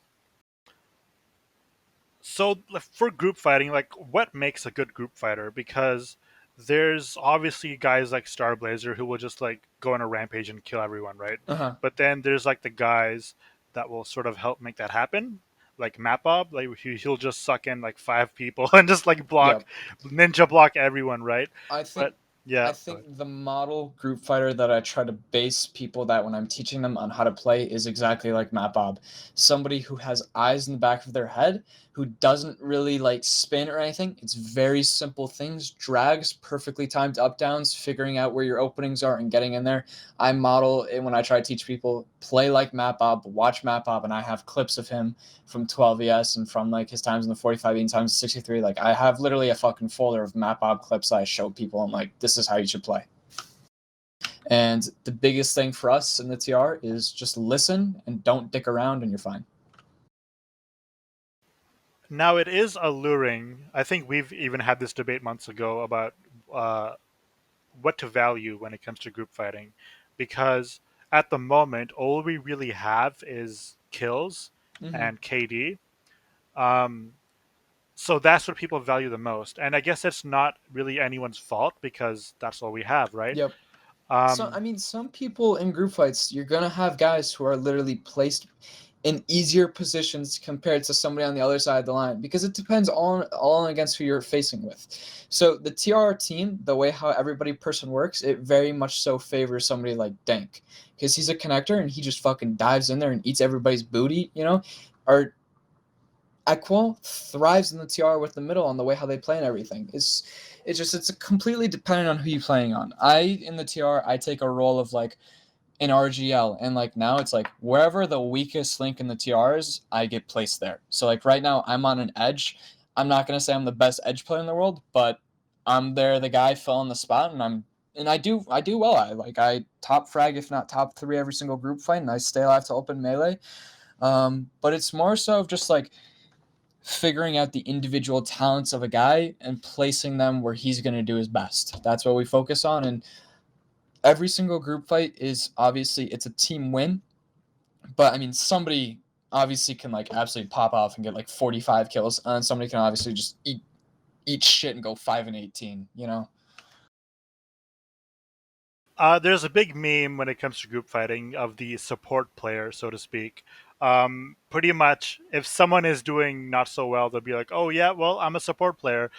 A: so for group fighting, like what makes a good group fighter? Because there's obviously guys like Starblazer who will just like go on a rampage and kill everyone, right?
B: Uh huh.
A: But then there's like the guys that will sort of help make that happen. Like Mapbob, like he'll just suck in like five people and just like
B: Yep.
A: ninja block everyone, right?
B: I
A: But
B: think I
A: yeah, go ahead.
B: think the model group fighter that I try to base people that when I'm teaching them on how to play is exactly like Matt Bob. Somebody who has eyes in the back of their head, who doesn't really like spin or anything. It's very simple things, drags, perfectly timed up downs, figuring out where your openings are and getting in there. I model it when I try to teach people play like Matt Bob, watch Matt Bob, and I have clips of him from 12ES and from like his times in the 45 and times in 63. Like I have literally a fucking folder of Matt Bob clips that I show people. I'm like, this is how you should play. And the biggest thing for us in the TR is just listen and don't dick around, and you're fine.
A: Now it is alluring. I think we've even had this debate months ago about uh, what to value when it comes to group fighting, because at the moment all we really have is kills
B: Mm-hmm.
A: and KD. Um, so that's what people value the most, and I guess it's not really anyone's fault because that's all we have, right?
B: Yep. So
A: Um,
B: I mean, some people in group fights, you're gonna have guys who are literally placed in easier positions compared to somebody on the other side of the line because it depends all against who you're facing with. So the TR team, the way how everybody person works, it very much so favors somebody like Dank because he's a connector and he just fucking dives in there and eats everybody's booty. Or Equal thrives in the TR with the middle on the way how they play and everything. It's completely dependent on who you're playing on. In the TR I take a role of like in RGL, and like now it's like wherever the weakest link in the TR is, I get placed there. So like right now I'm on an edge. I'm not gonna say I'm the best edge player in the world, but I'm there the guy fell in the spot, and I do well. I top frag if not top three every single group fight, and I stay alive to open melee. But it's more so of just like figuring out the individual talents of a guy and placing them where he's going to do his best. That's what we focus on. And every single group fight is obviously it's a team win, but I mean somebody obviously can like absolutely pop off and get like 45 kills, and somebody can obviously just eat shit and go 5-18. You know.
A: There's a big meme when it comes to group fighting of the support player, so to speak. Pretty much, if someone is doing not so well, they'll be like, "Oh yeah, well, I'm a support player."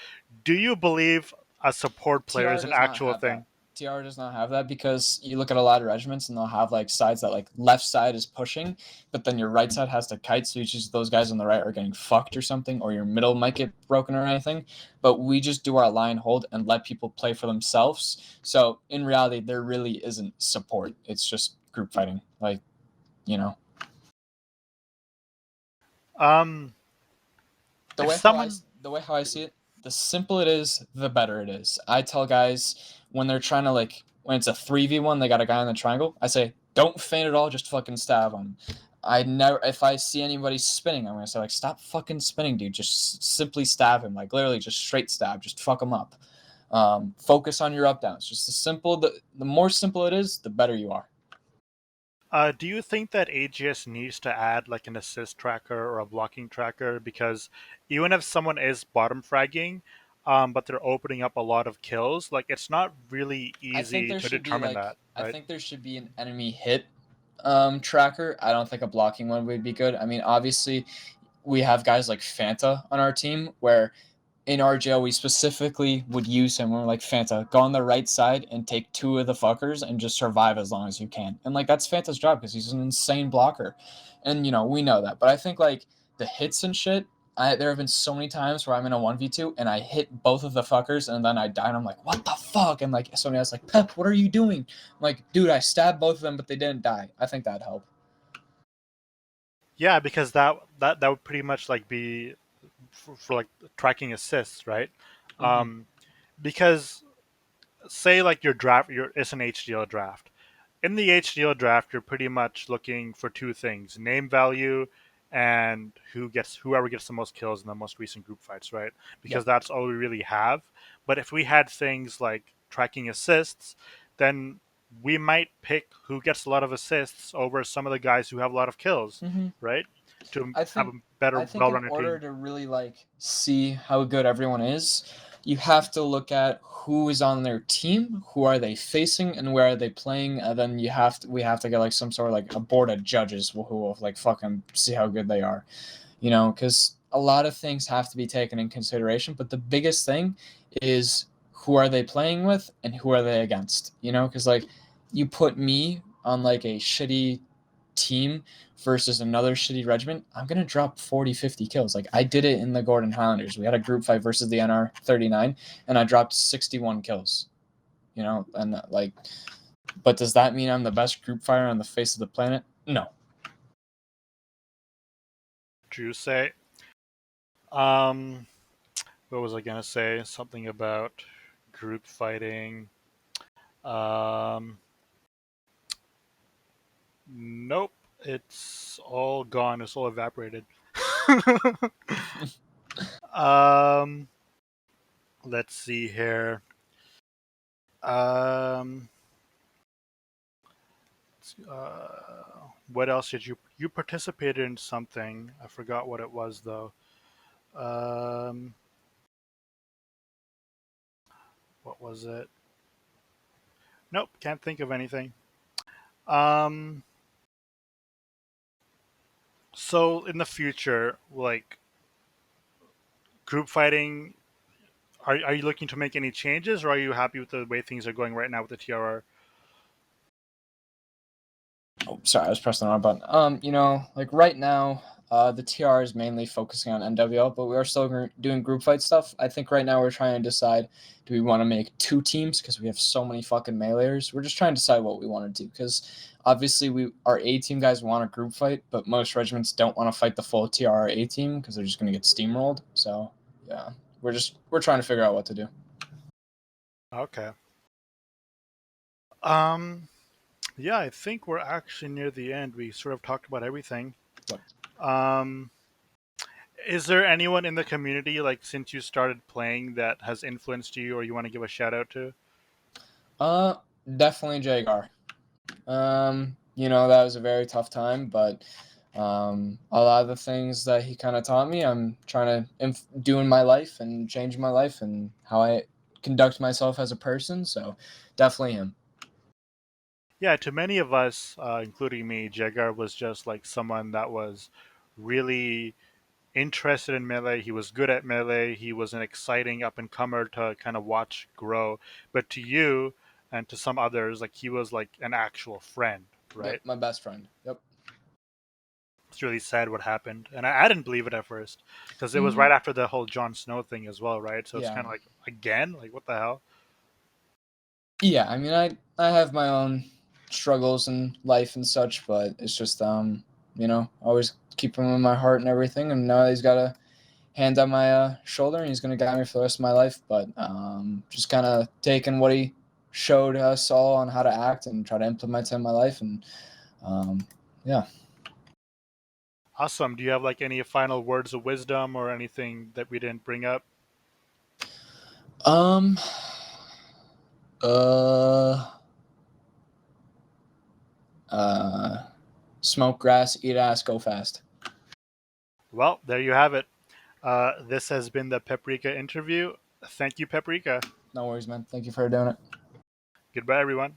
A: Do you believe a support player
B: TR
A: is an
B: does not
A: actual
B: have that.
A: thing?
B: TR does not have that because you look at a lot of regiments and they'll have like sides that like left side is pushing, but then your right side has to kite. So you just those guys on the right are getting fucked or something, or your middle might get broken or anything. But we just do our line hold and let people play for themselves. So in reality, there really isn't support. It's just group fighting. Like, you know,
A: Um,
B: the
A: if
B: way how I
A: someone,
B: the way how I see it, the simpler it is, the better it is. I tell guys when they're trying to like when it's a 3v1, they got a guy in the triangle. I say, don't feint at all, just fucking stab him. I never if I see anybody spinning, I'm gonna say like stop fucking spinning, dude. Just simply stab him, like literally just straight stab, just fuck him up. Focus on your up downs. Just the more simple it is, the better you are.
A: do you think that AGS needs to add like an assist tracker or a blocking tracker? Because even if someone is bottom fragging, but they're opening up a lot of kills, like it's not really easy to determine that,
B: I
A: right?
B: think there should be an enemy hit tracker. I don't think a blocking one would be good. I mean, obviously, we have guys like Fanta on our team where in our jail we specifically would use him. We're like Fanta, go on the right side and take two of the fuckers and just survive as long as you can. And like that's Fanta's job because he's an insane blocker, and you know we know that. But I think like the hits and shit. There have been so many times where I'm in a 1v2 and I hit both of the fuckers and then I die and I'm like, what the fuck? And like somebody else like, Pep, what are you doing? I'm like, dude, I stabbed both of them, but they didn't die. I think that'd help.
A: Yeah, because that would pretty much like be for like tracking assists, right?
B: Mm-hmm.
A: Um, because say like your draft, your it's an HDL draft. In the HDL draft, you're pretty much looking for two things: name value and whoever gets the most kills in the most recent group fights, right?
B: Yeah.
A: Because that's all we really have. But if we had things like tracking assists, then we might pick who gets a lot of assists over some of the guys who have a lot of kills,
B: Mm-hmm.
A: right? To
B: I
A: have a
B: think
A: better,
B: I think in
A: well-rounded
B: order
A: team.
B: to really like see how good everyone is, you have to look at who is on their team, who are they facing, and where are they playing, and then we have to get like some sort of like a board of judges who will like fucking see how good they are, you know, because a lot of things have to be taken in consideration. But the biggest thing is who are they playing with and who are they against, you know, because like you put me on like a shitty team versus another shitty regiment, I'm going to drop 40, 50 kills. Like I did it in the Gordon Highlanders. We had a group fight versus the NR 39 and I dropped 61 kills, you know, and like, but does that mean I'm the best group fighter on the face of the planet? No.
A: Drew say. Um, what was I gonna say? Something about group fighting. Um, nope. It's all gone. It's all evaporated. um, let's see here. Um, what else did you participated in something? I forgot what it was though. Um, what was it? Nope, can't think of anything. Um, so in the future, like group fighting, are you looking to make any changes, or are you happy with the way things are going right now with the TRR?
B: Oh, sorry, I was pressing the wrong button. You know, like right now, the TR is mainly focusing on NWL, but we are still doing group fight stuff. I think right now we're trying to decide: do we want to make two teams because we have so many fucking meleeers? We're just trying to decide what we want to do because obviously our A team guys want a group fight, but most regiments don't want to fight the full TR A team because they're just gonna get steamrolled. So yeah, we're trying to figure out what to do.
A: Okay. Um, yeah, I think we're actually near the end. We sort of talked about everything.
B: What?
A: Um, Is there anyone in the community, like since you started playing, that has influenced you, or you want to give a shout out to?
B: Uh, Definitely Jagar. That was a very tough time, but a lot of the things that he kind of taught me, I'm trying to do in my life and change my life and how I conduct myself as a person. So, definitely him.
A: Yeah, to many of us, including me, Jagar was just like someone that was really interested in melee. He was good at melee. He was an exciting up and comer to kind of watch grow. But to you and to some others, like he was like an actual friend,
B: Yep,
A: right?
B: my best friend. Yep.
A: It's really sad what happened, and I didn't believe it at first because it was
B: Hmm.
A: right after the whole Jon Snow thing as well, right? So it's
B: Yeah.
A: kind of like again, like what the hell?
B: Yeah. I mean, I have my own struggles in life and such, but it's just always keep him in my heart and everything. And now he's got a hand on my shoulder, and he's going to guide me for the rest of my life. But just kind of taking what he showed us all on how to act and try to implement it in my life. And um, yeah.
A: Awesome. Do you have like any final words of wisdom or anything that we didn't bring up?
B: Um. Uh. Uh. Smoke grass, eat ass, go fast.
A: Well, there you have it. This has been the Peprika interview. Thank you, Peprika.
B: No worries, man. Thank you for doing it.
A: Goodbye, everyone.